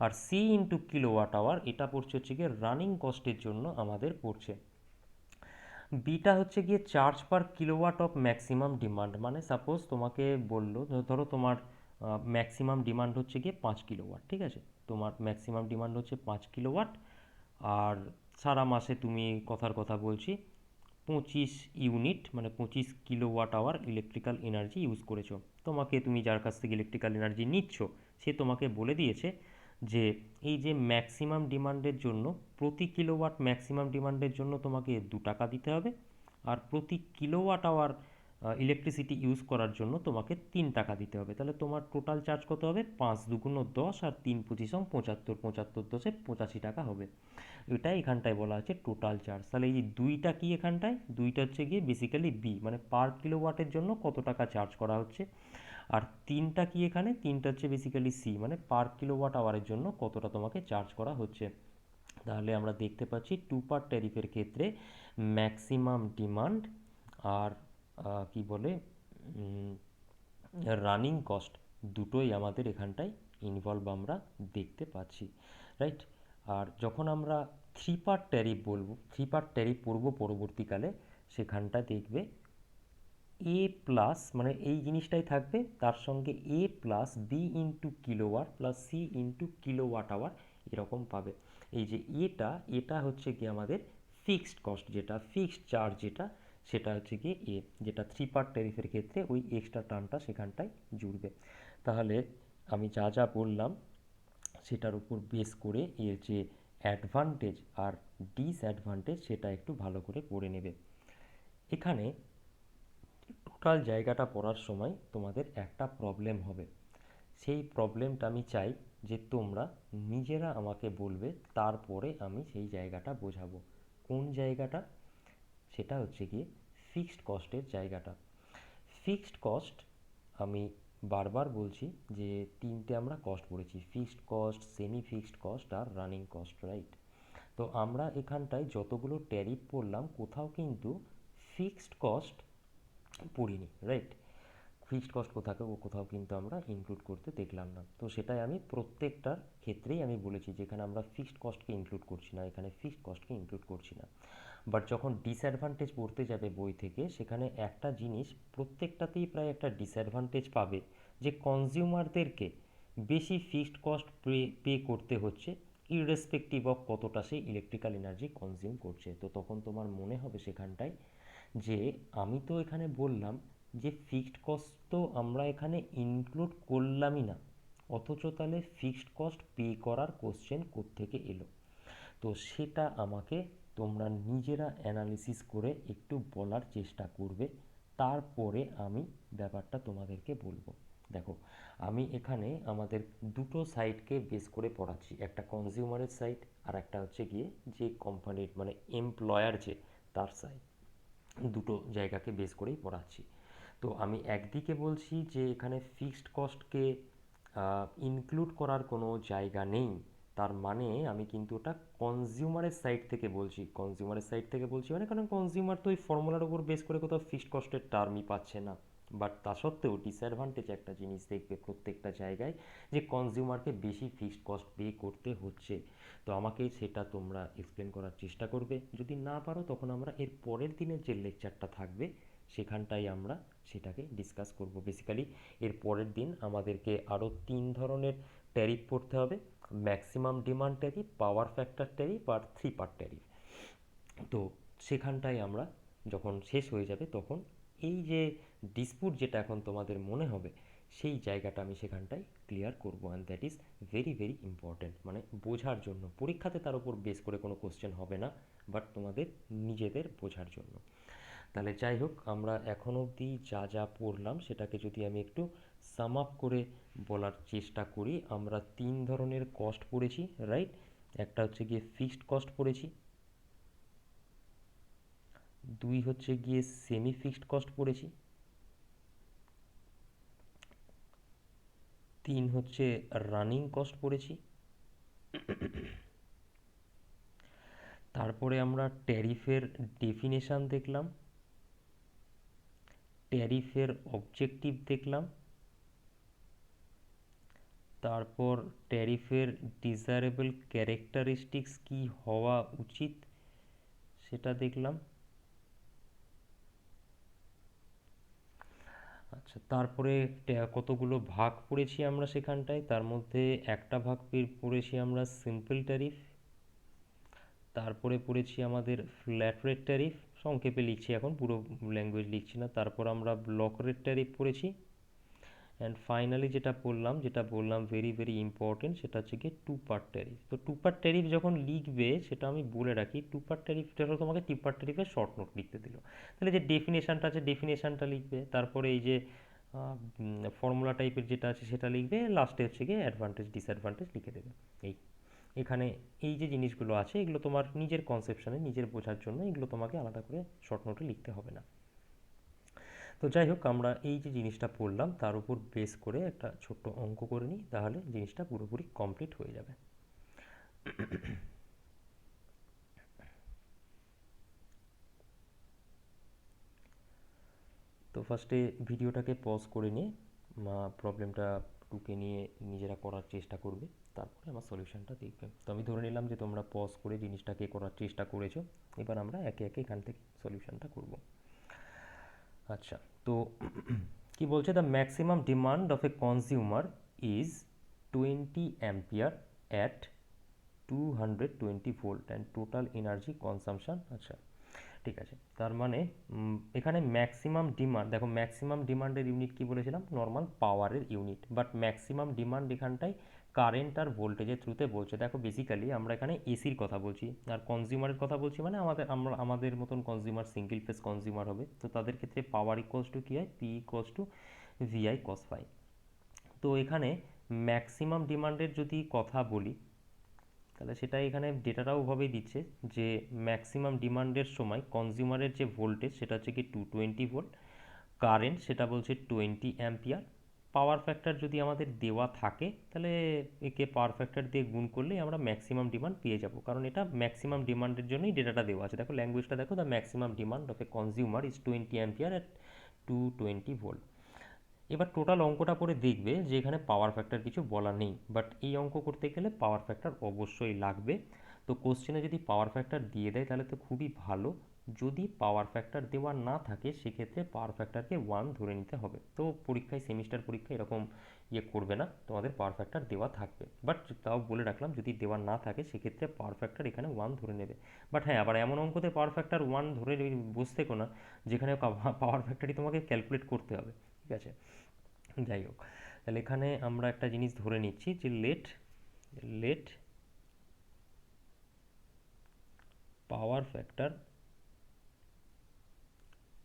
আর সি ইন্টু কিলোওয়াট আওয়ার এটা পড়ছে হচ্ছে গিয়ে রানিং কস্টের জন্য আমাদের পড়ছে। বিটা হচ্ছে গিয়ে charge per kilowatt of maximum demand, মানে সাপোজ তোমাকে বললো, ধরো তোমার ম্যাক্সিমাম ডিমান্ড হচ্ছে গিয়ে 5 কিলোওয়াট, ঠিক আছে, তোমার ম্যাক্সিমাম ডিমান্ড হচ্ছে 5 কিলোওয়াট, আর সারা মাসে তুমি কথার কথা বলছি 25 ইউনিট মানে 25 kilowatt hour electrical energy use করেছো। তুমি যার কাছ থেকে ইলেকট্রিক্যাল এনার্জি নিচ্ছ সে তোমাকে বলে দিয়েছে যে এই যে ম্যাক্সিমাম ডিমান্ডের জন্য প্রতি কিলোওয়াট ম্যাক্সিমাম ডিমান্ডের জন্য তোমাকে 2 টাকা দিতে হবে, আর প্রতি কিলোওয়াট আওয়ার ইলেকট্রিসিটি ইউজ করার জন্য তোমাকে 3 টাকা দিতে হবে। তাহলে তোমার টোটাল চার্জ কত হবে, 5×2 = 10 আর 3×25 = 75, 75×10 = 85 টাকা হবে। এটাই এখানটায় বলা আছে টোটাল চার্জ। তাহলে এই দুইটা কি এখানটায়, দুইটা হচ্ছে গিয়ে বেসিক্যালি বি মানে পার কিলোওয়াটের জন্য কত টাকা চার্জ করা হচ্ছে, আর তিনটা কি এখানে, তিনটা হচ্ছে বেসিক্যালি সি মানে পার কিলোওয়াট আওয়ারের জন্য কতটা তোমাকে চার্জ করা হচ্ছে। তাহলে আমরা দেখতে পাচ্ছি টু পার্ট ট্যারিফের ক্ষেত্রে ম্যাক্সিমাম ডিমান্ড আর কি বলে রানিং কস্ট দুটোই আমাদের এখানটায় ইনভলভ আমরা দেখতে পাচ্ছি, রাইট। আর যখন আমরা থ্রি পার্ট ট্যারিফ পড়বো পরবর্তীকালে, সেখানটা দেখবে এ প্লাস মানে এই জিনিসটাই থাকবে, তার সঙ্গে A plus B into kilowatt plus C into kilowatt hour এরকম পাবে। এই যে এটা হচ্ছে কি আমাদের ফিক্সড কস্ট, যেটা ফিক্সড চার্জ যেটা, সেটা হচ্ছে কি এ, যেটা থ্রি পার্ট ট্যারিফের ক্ষেত্রে ওই এক্সট্রা টার্মটা সেখানটায় জুড়বে। তাহলে আমি যা যা বললাম সেটার উপর বেস করে এর যে অ্যাডভান্টেজ আর ডিসঅ্যাডভান্টেজ সেটা একটু ভালো করে পড়ে নেবে। এখানে টোটাল জায়গাটা পড়ার সময় তোমাদের একটা প্রবলেম হবে, সেই প্রবলেমটা আমি চাই যে তোমরা নিজেরা আমাকে বলবে, তারপরে আমি সেই জায়গাটা বোঝাবো। কোন জায়গাটা, সেটা হচ্ছে গিয়ে ফিক্সড কস্টের জায়গাটা। ফিক্সড কস্ট আমি বারবার বলছি যে তিনটে আমরা কস্ট পড়েছি, fixed cost, semi fixed cost আর রানিং কস্ট, রাইট। তো আমরা এখানটায় যতগুলো ট্যারিফ পড়লাম কোথাও কিন্তু ফিক্সড কস্ট পড়িনি, রাইট। ফিক্সড কস্ট কোথাও কিন্তু আমরা ইনক্লুড করতে দেখলাম না। তো সেটাই আমি প্রত্যেকটার ক্ষেত্রেই আমি বলেছি যেখানে আমরা ফিক্সড কস্টকে ইনক্লুড করছি না, এখানে ফিক্সড কস্টকে ইনক্লুড করছি না। বাট যখন ডিসঅ্যাডভান্টেজ পড়তে যাবে বই থেকে, সেখানে একটা জিনিস প্রত্যেকটাতেই প্রায় একটা ডিসঅ্যাডভান্টেজ পাবে, যে কনজিউমারদেরকে বেশি ফিক্সড কস্ট পে করতে হচ্ছে ইররেসপেক্টিভ অফ কতটা সে ইলেকট্রিক্যাল এনার্জি কনজিউম করছে। তো তখন তোমার মনে হবে সেখানটায় যে আমি তো এখানে বললাম যে ফিক্সড কস্ট তো আমরা এখানে ইনক্লুড করলামই না, অথচ তাহলে ফিক্সড কস্ট পে করার কোশ্চেন কোত্থেকে এলো। তো সেটা আমাকে তোমরা নিজেরা অ্যানালিসিস করে একটু বলার চেষ্টা করবে, তারপরে আমি ব্যাপারটা তোমাদেরকে বলবো। দেখো, আমি এখানে আমাদের দুটো সাইডকে বেস করে পড়াচ্ছি, একটা কনজিউমারের সাইড আর একটা হচ্ছে গিয়ে যে কোম্পানির মানে এমপ্লয়ার যে তার সাইড, দুটো জায়গাকে বেস করেই পড়াচ্ছি। তো আমি একদিকে বলছি যে এখানে ফিক্সড কস্টকে ইনক্লুড করার কোনো জায়গা নেই, তার মানে আমি কিন্তু ওটা কনজিউমারের সাইড থেকে বলছি মানে কারণ কনজিউমার তো ওই ফর্মুলার উপর বেস করে কোথাও ফিক্সড কস্টের টার্মই পাচ্ছে না, বাট তা সত্ত্বেও ডিসঅ্যাডভান্টেজ একটা জিনিস দেখবে প্রত্যেকটা জায়গায়, যে কনজিউমারকে বেশি ফিক্সড কস্ট পে করতে হচ্ছে। তো আমাকে সেটা তোমরা এক্সপ্লেন করার চেষ্টা করবে, যদি না পারো তখন আমরা এর পরের দিনের যে লেকচারটা থাকবে সেখানটাই আমরা সেটাকে ডিসকাস করব। বেসিক্যালি এর পরের দিন আমাদেরকে আরও 3 ধরনের ট্যারিফ পড়তে হবে: maximum demand tariff, power factor tariff আর 3 পার্ট ট্যারিফ। তো সেখানটায় আমরা যখন শেষ হয়ে যাবে তখন এই যে ডিসপুট যেটা এখন তোমাদের মনে হবে সেই জায়গাটা আমি সেখানটায় ক্লিয়ার করবো, and that is very very important, মানে বোঝার জন্য। পরীক্ষাতে তার উপর বেস করে কোনো কোশ্চেন হবে না, বাট তোমাদের নিজেদের বোঝার জন্য। তাহলে যাই হোক, আমরা এখন অবধি যা যা পড়লাম সেটাকে যদি আমি একটু সাম আপ করে বলার চেষ্টা করি, আমরা 3 ধরনের কস্ট পড়েছি, রাইট? একটা হচ্ছে গিয়ে ফিক্সড কস্ট পড়েছি, 2 হচ্ছে গিয়ে সেমি ফিক্সড কস্ট পড়েছি, 3 হচ্ছে রানিং কস্ট পড়েছি। তারপরে আমরা ট্যারিফের ডেফিনেশান দেখলাম, ট্যারিফের অবজেক্টিভ দেখলাম, তারপর ট্যারিফের ডিজায়ারেবল ক্যারেক্টারিস্টিক্স কি হওয়া উচিত সেটা দেখলাম। আচ্ছা, তারপরে কতগুলো ভাগ পড়েছি আমরা সেখানটায়, তার মধ্যে একটা ভাগ পড়েছি আমরা সিম্পল ট্যারিফ, তারপরে পড়েছি আমাদের ফ্ল্যাট রেট ট্যারিফ, সংক্ষেপে লিখছি এখন, পুরো ল্যাঙ্গুয়েজ লিখছি না। তারপর আমরা ব্লক রেট ট্যারিফ পড়েছি, অ্যান্ড ফাইনালি যেটা পড়লাম, যেটা বললাম ভেরি ভেরি ইম্পর্টেন্ট, সেটা হচ্ছে কি 2 পার্ট ট্যারিফ। তো 2 পার্ট ট্যারিফ যখন লিখবে সেটা আমি বলে রাখি, 2 পার্ট ট্যারিফটা হলো তোমাকে 3 পার্ট ট্যারিফের শর্ট নোট লিখতে দিল। তাহলে যে ডেফিনেশানটা আছে ডেফিনেশানটা লিখবে, তারপরে এই যে ফর্মুলা টাইপের যেটা আছে সেটা লিখবে, লাস্টে হচ্ছে গিয়ে অ্যাডভান্টেজ ডিসঅ্যাডভান্টেজ লিখে দেবে। এই এখানে এই যে জিনিসগুলো আছে এগুলো তোমার নিজের কনসেপশনে নিজের বোঝার জন্য, এগুলো তোমাকে আলাদা করে শর্ট নোটে লিখতে হবে না। তো যাই হোক, আমরা এই যে জিনিসটা পড়লাম তার উপর বেস করে একটা ছোট্ট অঙ্ক করে নিই, তাহলে জিনিসটা পুরোপুরি কমপ্লিট হয়ে যাবে। তো ফার্স্টে ভিডিওটাকে পজ করে নিয়ে প্রবলেমটা টুকে নিয়ে নিজেরা করার চেষ্টা করবে, তারপরে আমার সলিউশনটা দেখবে। তো আমি ধরে নিলাম যে তোমরা পজ করে জিনিসটাকে করার চেষ্টা করেছো, এবার আমরা একে একে এখান থেকে সলিউশনটা করব। আচ্ছা, তো কি বলছে, the maximum demand of A consumer is 20 ampere at 220 volt and total energy কনসামশন। আচ্ছা, ঠিক আছে, তার মানে এখানে ম্যাক্সিমাম ডিমান্ড, দেখো ম্যাক্সিমাম ডিমান্ডের ইউনিট কি বলেছিলাম, নর্মাল পাওয়ারের ইউনিট, বাট ম্যাক্সিমাম ডিমান্ড এখানটায় কারেন্ট আর ভোল্টেজের থ্রুতে বলছে। দেখো বেসিক্যালি আমরা এখানে এসির কথা বলছি আর কনজিউমারের কথা বলছি, মানে আমাদের মতন কনজিউমার সিঙ্গেল ফেজ কনজিউমার হবে, তো তাদের ক্ষেত্রে পাওয়ার ইকুয়ালস টু কী হয়, P equals to V I cos phi. তো এখানে ম্যাক্সিমাম ডিমান্ডের যদি কথা বলি তাহলে সেটা এখানে ডেটাটাও ওভাবেই দিচ্ছে যে ম্যাক্সিমাম ডিমান্ডের সময় কনজিউমারের যে ভোল্টেজ সেটা হচ্ছে কি 220 ভোল্ট, কারেন্ট সেটা বলছে 20 অ্যাম্পিয়ার। পাওয়ার ফ্যাক্টর যদি আমাদের দেওয়া থাকে তাহলে একে পাওয়ার ফ্যাক্টর দিয়ে গুণ করলেই আমরা ম্যাক্সিমাম ডিমান্ড পেয়ে যাব, কারণ এটা ম্যাক্সিমাম ডিমান্ডের জন্যই ডেটাটা দেওয়া আছে। দেখো ল্যাঙ্গুয়েজটা দেখো, the maximum demand of A consumer is 20 ampere at 220 volt. এবার টোটাল অঙ্কটা করে দেখবে যে এখানে পাওয়ার ফ্যাক্টর কিছু বলা নেই, বাট এই অঙ্ক করতে গেলে পাওয়ার ফ্যাক্টর অবশ্যই লাগবে। তো কোশ্চেনে যদি পাওয়ার ফ্যাক্টর দিয়ে দেয় তাহলে তো খুবই ভালো, যদি পাওয়ার ফ্যাক্টর দেওয়া না থাকে সেক্ষেত্রে পাওয়ার ফ্যাক্টরকে 1 ধরে নিতে হবে। তো পরীক্ষায়, সেমিস্টার পরীক্ষায় এরকম করবে না, তোমাদের পাওয়ার ফ্যাক্টর দেওয়া থাকবে, বাট তাও বলে রাখলাম যদি দেওয়া না থাকে সেক্ষেত্রে পাওয়ার ফ্যাক্টর এখানে 1 ধরে নেবে। বাট হ্যাঁ, আবার এমন অঙ্কতে পাওয়ার ফ্যাক্টর 1 ধরে বসতে না, যেখানে পাওয়ার ফ্যাক্টরই তোমাকে ক্যালকুলেট করতে হবে, ঠিক আছে? যাই হোক, তাহলে এখানে আমরা একটা জিনিস ধরে নিচ্ছি যে let let power factor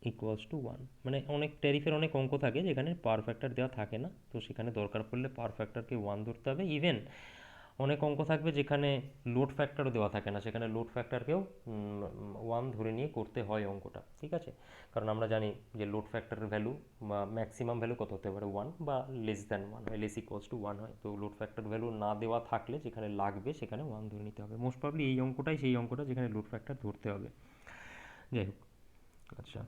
equals to 1, মানে অনেক ট্যারিফের অনেক অঙ্ক থাকে যেখানে পাওয়ার ফ্যাক্টর দেওয়া থাকে না, তো সেখানে দরকার পড়লে পাওয়ার ফ্যাক্টরকে 1 ধরতে হবে। ইভেন অনেক অঙ্ক থাকবে যেখানে লোড ফ্যাক্টরও দেওয়া থাকে না, সেখানে লোড ফ্যাক্টরকেও 1 ধরে নিয়ে করতে হয় অঙ্কটা, ঠিক আছে? কারণ আমরা জানি যে লোড ফ্যাক্টরের ভ্যালু বা ম্যাক্সিমাম ভ্যালু কত হতে পারে, 1 বা লেস দ্যান 1 হয়, লেস ইকুয়ালস টু 1 হয়। তো লোড ফ্যাক্টর ভ্যালু না দেওয়া থাকলে যেখানে লাগবে সেখানে 1 ধরে নিতে হবে। মোস্ট প্রবলি এই অঙ্কটাই সেই অঙ্কটা যেখানে লোড ফ্যাক্টর ধরতে হবে। যাই হোক, আচ্ছা,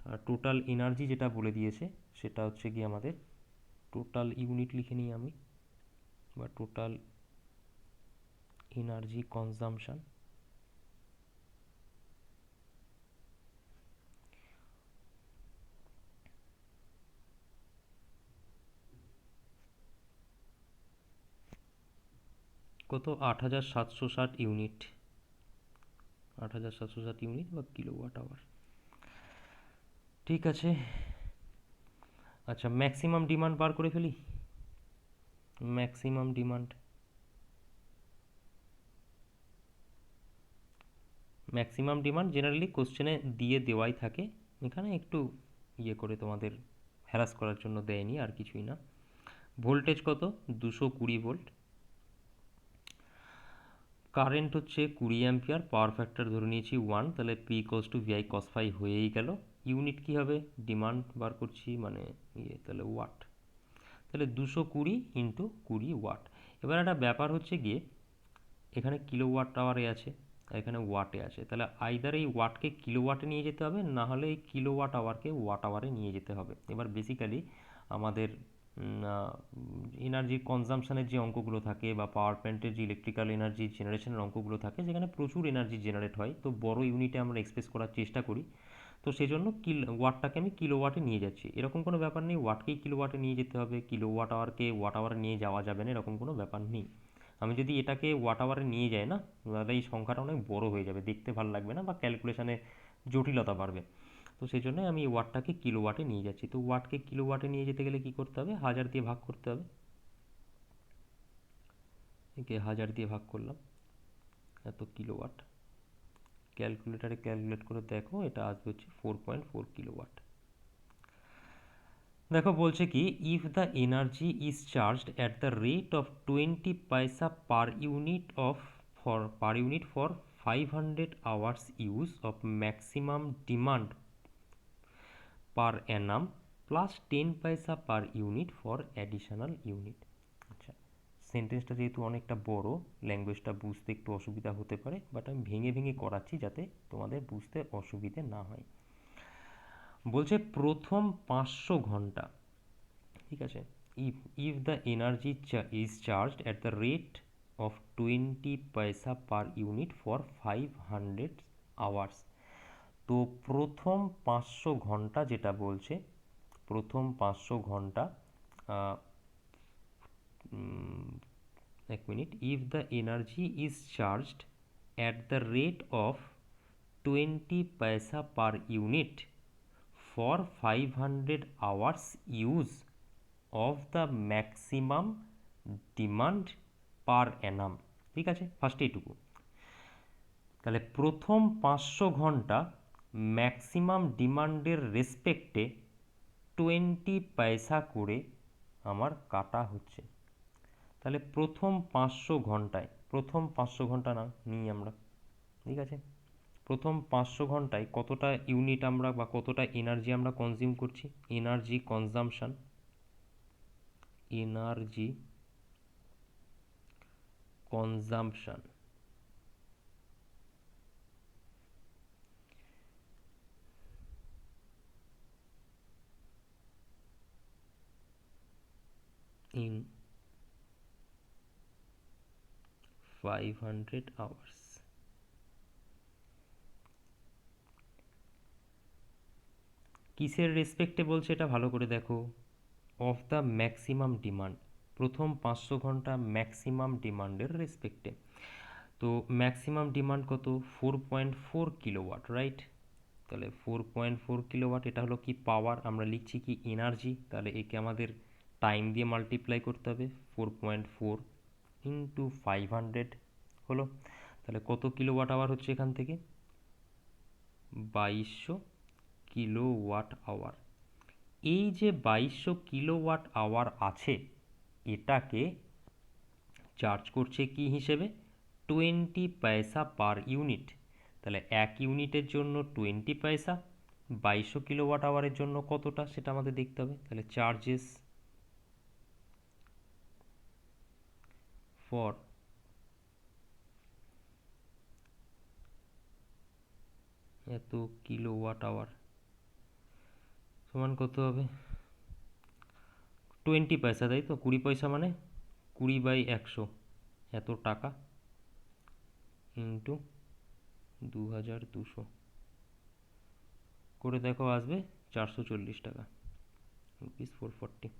আর টোটাল এনার্জি যেটা বলে দিয়েছে সেটা হচ্ছে কি আমাদের টোটাল ইউনিট লিখে নিই আমি, বা টোটাল এনার্জি কনজাম্পশন। কত? 8760 ইউনিট, 8760 ইউনিট বা কিলোওয়াট আওয়ার। ঠিক আছে, আচ্ছা ম্যাক্সিমাম ডিমান্ড বার করে ফেলি। Maximum demand, maximum demand generally কোশ্চেনে দিয়ে দেওয়াই থাকে, এখানে একটু ইয়ে করে তোমাদের হ্যারাস করার জন্য দেয়নি, আর কিছুই না। ভোল্টেজ কত? 220 ভোল্ট। কারেন্ট হচ্ছে 20 অ্যাম্পিয়ার, পাওয়ার ফ্যাক্টর ধরে নিয়েছি 1, তাহলে P equals to V I cos phi হয়েই গেল। ইউনিট কি হবে? ডিমান্ড বার করছি মানে ইয়ে, তাহলে ওয়াট, তাহলে 220 ইন্টু 20 ওয়াট। এবার একটা ব্যাপার হচ্ছে গিয়ে এখানে কিলোওয়াট আওয়ারে আছে আর এখানে ওয়াটে আছে, তাহলে আইদার এই ওয়াটকে কিলোওয়াটে নিয়ে যেতে হবে, না হলে এই কিলোওয়াট আওয়ারকে ওয়াট আওয়ারে নিয়ে যেতে হবে। এবার বেসিক্যালি আমাদের এনার্জি কনজাম্পশনের যে অঙ্কগুলো থাকে বা পাওয়ার প্ল্যান্টের যে ইলেকট্রিক্যাল এনার্জি জেনারেশনের অঙ্কগুলো থাকে যেখানে প্রচুর এনার্জি জেনারেট হয়, তো বড় ইউনিটে আমরা এক্সপ্রেস করার চেষ্টা করি, তো সেই জন্য ওয়াটটাকে আমি কিলোওয়াটে নিয়ে যাচ্ছি। এরকম কোনো ব্যাপার নেই ওয়াটকেই কিলোওয়াটে নিয়ে যেতে হবে, কিলোওয়াট আওয়ারকে ওয়াট আওয়ারে নিয়ে যাওয়া যাবে না, এরকম কোনো ব্যাপার নেই। আমি যদি এটাকে ওয়াট আওয়ারে নিয়ে যাই না, তাহলে এই সংখ্যাটা অনেক বড় হয়ে যাবে, দেখতে ভালো লাগবে না বা ক্যালকুলেশনে জটিলতা বাড়বে, তো সেই জন্যই আমি এই ওয়াটটাকে কিলোওয়াটে নিয়ে যাচ্ছি। তো ওয়াটকে কিলোওয়াটে নিয়ে যেতে গেলে কি করতে হবে? 1000 দিয়ে ভাগ করতে হবে, একে 1000 দিয়ে ভাগ করলাম, এত কিলোওয়াট। ক্যালকুলেটারে ক্যালকুলেট করে দেখো, এটা আসবে হচ্ছে 4.4 কিলোওয়াট। দেখো বলছে কি, if the energy is charged at the rate of 20 paisa per unit for 500 hours use of maximum demand per Anam plus 10 পয়সা per unit for additional unit. আচ্ছা, সেন্টেন্সটা যেহেতু অনেকটা বড়, ল্যাঙ্গুয়েজটা বুঝতে একটু অসুবিধা হতে পারে, বাট আমি ভেঙে ভেঙে করাচ্ছি যাতে তোমাদের বুঝতে অসুবিধে না হয়। বলছে প্রথম 500 ঘন্টা, ঠিক আছে, if the energy is charged at the rate of 20 paisa per unit for 500 hours, তো প্রথম 500 ঘন্টা যেটা বলছে, প্রথম 500 ঘন্টা, এক মিনিট, if the energy is charged at the rate of 20 paisa per unit for 500 hours use of the maximum demand per annum. ঠিক আছে, ফার্স্ট এইটুকু, তাহলে প্রথম 500 ঘন্টা ম্যাক্সিমাম ডিমান্ডের রেসপেক্টে 20 পয়সা করে আমার কাটা হচ্ছে। তাহলে প্রথম 500 ঘন্টায়, প্রথম 500 ঘন্টা না নিই আমরা, ঠিক আছে, প্রথম 500 ঘন্টায় কতটা ইউনিট আমরা বা কতটা এনার্জি আমরা কনজিউম করছি, energy consumption, energy consumption in 500 hours। কিসের রেসপেক্টে বলছে এটা ভালো করে দেখো, অফ দ্য ম্যাক্সিমাম ডিমান্ড, প্রথম 500 ঘন্টা ম্যাক্সিমাম ডিমান্ডের রেসপেক্টে। তো ম্যাক্সিমাম ডিমান্ড কত? 4.4 কিলোওয়াট, রাইট? তাহলে 4.4 কিলোওয়াট, এটা হলো কি পাওয়ার, আমরা লিখছি কি এনার্জি, তাহলে একে আমাদের টাইম দিয়ে মাল্টিপ্লাই করতে হবে, 4.4 ইন্টু 500 হলো, তাহলে কত কিলোওয়াট আওয়ার হচ্ছে এখান থেকে? 2200 কিলোওয়াট আওয়ার। এই যে 2200 কিলোওয়াট আওয়ার আছে, এটাকে চার্জ করছে কি হিসেবে? 20 পয়সা পার ইউনিট, তাহলে এক ইউনিটের জন্য 20 পয়সা, 2200 কিলোওয়াট আওয়ারের জন্য কতটা সেটা আমাদের দেখতে হবে। তাহলে চার্জেস ফর এত কিলোওয়াট আওয়ার, সমান কত হবে 20 পয়সা, তাই তো? 20 পয়সা মানে 20/100 এত টাকা ইন্টু 2200 করে দেখো, আসবে 440 টাকা, ₹440।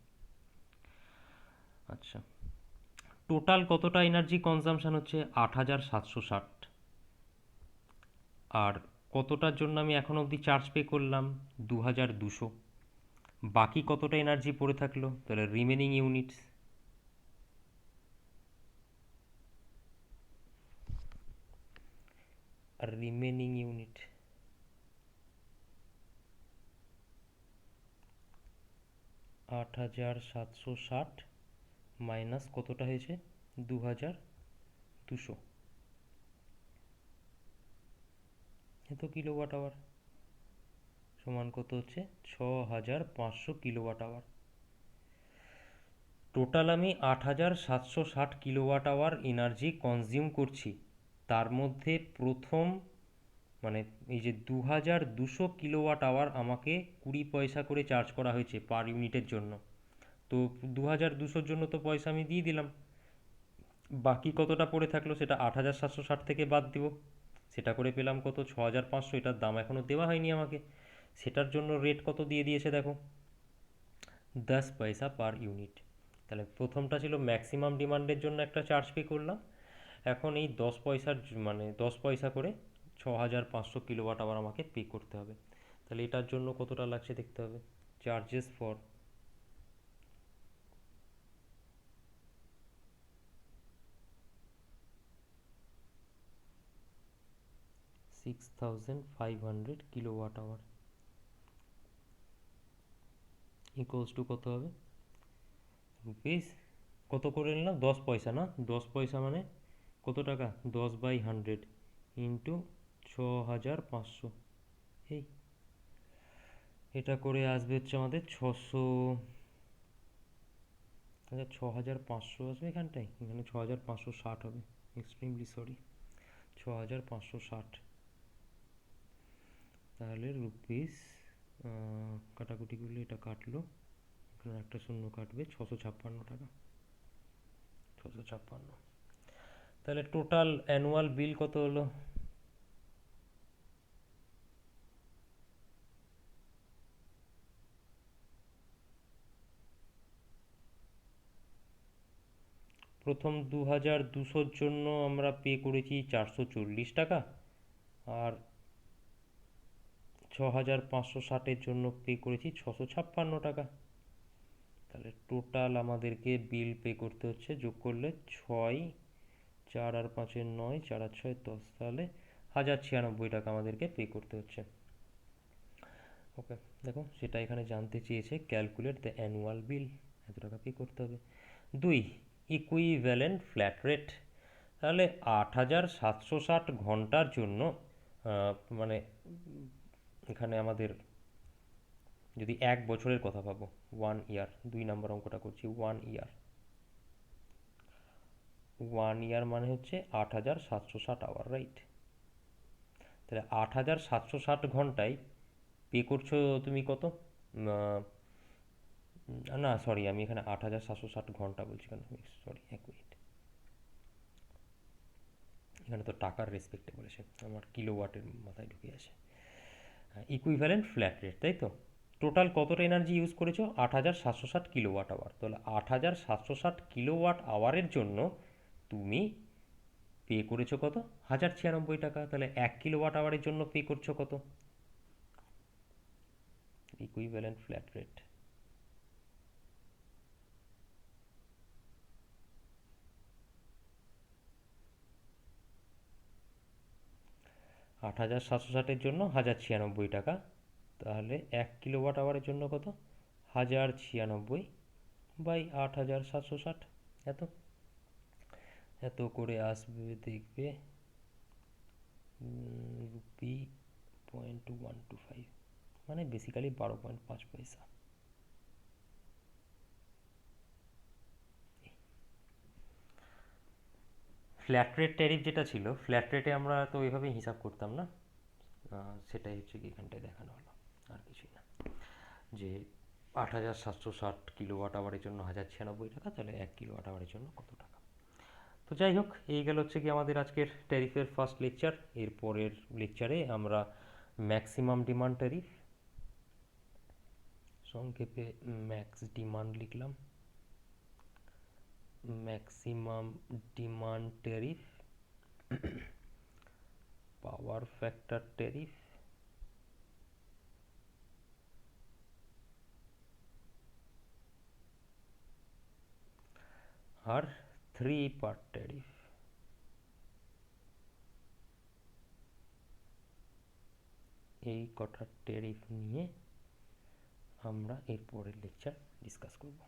আচ্ছা, টোটাল কতটা এনার্জি কনজামশন হচ্ছে 8760, আর কতটার জন্য আমি এখন অবধি চার্জ পে করলাম 2200, বাকি কতটা এনার্জি পড়ে থাকলো? তাহলে remaining units, remaining unit 8760 minus কতটা হয়েছে 2200, এত কিলোওয়াট আওয়ার সমান কত হচ্ছে 6500 কিলোওয়াট আওয়ার। টোটাল আমি 8760 কিলোওয়াট আওয়ার এনার্জি কনজিউম করছি, তার মধ্যে প্রথম মানে এই যে 2200 কিলোওয়াট আওয়ার আমাকে 20 পয়সা করে চার্জ করা হয়েছে পার ইউনিটের জন্য। তো 2200-র জন্য তো পয়সা আমি দিয়ে দিলাম, বাকি কতটা পড়ে থাকলো সেটা 8760 থেকে বাদ দিব, সেটা করে পেলাম কত 6500, এটার দাম এখনও দেওয়া হয়নি আমাকে, সেটার জন্য রেট কত দিয়ে দিয়েছে দেখো 10 পয়সা পার ইউনিট। তাহলে প্রথমটা ছিল ম্যাক্সিমাম ডিমান্ডের জন্য একটা চার্জ পে করলাম, এখন এই 10 পয়সার মানে 10 পয়সা করে 6500 কিলোওয়াট আওয়ার আমাকে পে করতে হবে। তাহলে এটার জন্য কতটা লাগছে দেখতে হবে, charges for 6500 kilowatt hour equals to কত হবে রুপিস, কত করে নিলাম 10 পয়সা না, 10 পয়সা মানে কত টাকা 10/100 ইন্টু 6500, এই এটা করে আসবে হচ্ছে আমাদের 600, আচ্ছা 6500 আসবে এখানটায়, এখানে 6560 হবে, এক্সট্রিমলি সরি 6560, তাহলে রুপিস কাটাকুটি করলে এটা কাটলো, এখানে একটা শূন্য কাটবে, 656 টাকা, 656। তাহলে টোটাল অ্যানুয়াল বিল কত হলো, প্রথম 2200-র জন্য আমরা পে করেছি 440 টাকা, আর 6560-এর জন্য পে করেছি 656 টাকা। তাহলে টোটাল আমাদেরকে বিল পে করতে হচ্ছে, যোগ করলে 6, 4 আর 5 9, 4 আর 6 10, তাহলে 1096 টাকা আমাদেরকে পে করতে হচ্ছে। ওকে, দেখো সেটা এখানে জানতে চেয়েছে, ক্যালকুলেট দ্য অ্যানুয়াল বিল, এত টাকা পে করতে হবে। 2, ইকুইভ্যালেন্ট ফ্ল্যাট রেট, তাহলে 8760 ঘন্টার জন্য মানে এখানে আমাদের যদি 1 বছরের কথা ভাবো, 1 ইয়ার, 2 নম্বর অঙ্কটা করছি, 1 ইয়ার, 1 ইয়ার মানে হচ্ছে 8760 আওয়ার, রাইট? তাহলে 8760 ঘন্টায় পে করছো তুমি কত, না সরি আমি এখানে 8760 ঘন্টা বলছি কেন, সরি 1 মিনিট, এখানে তো টাকার রেসপেক্টে বলেছে, আমার কিলোওয়াটের মাথায় ঢুকে আসে। ইকুইভ্যালেন্ট ফ্ল্যাট রেট, তাই তো? টোটাল কতটা এনার্জি ইউজ করেছো 8760 কিলোওয়াট আওয়ার, তাহলে 8760 কিলোওয়াট আওয়ারের জন্য তুমি পে করেছো কত 1096 টাকা, তাহলে 1 কিলোওয়াট আওয়ারের জন্য পে করছো কত, ইকুইভ্যালেন্ট ফ্ল্যাট রেট 8760-এর জন্য 1096 টাকা, তাহলে 1 কিলোওয়াট আওয়ারের জন্য কত 1096/8760, এত এত করে আসবে দেখবে রুপি 0.125, মানে বেসিক্যালি 12.5 পয়সা। ফ্ল্যাট রেট ট্যারিফ যেটা ছিল, ফ্ল্যাট রেটে আমরা তো ওইভাবেই হিসাব করতাম না, সেটাই হচ্ছে কি এখানটায় দেখানো হলো, আর কিছুই না। যে 8760 কিলোওয়াট আওয়ারের জন্য 1096 টাকা, তাহলে 1 কিলোওয়াট আওয়ারের জন্য কত টাকা। তো যাই হোক, এই গেল হচ্ছে কি আমাদের আজকের ট্যারিফের ফার্স্ট লেকচার। এরপরের লেকচারে আমরা ম্যাক্সিমাম ডিমান্ড ট্যারিফ, সংক্ষেপে ম্যাক্স ডিমান্ড লিখলাম, maximum demand tariff, power factor tariff, আর 3 পার্ট ট্যারিফ। এই কটা ট্যারিফ নিয়ে আমরা এরপরের লেকচার ডিসকাস করব।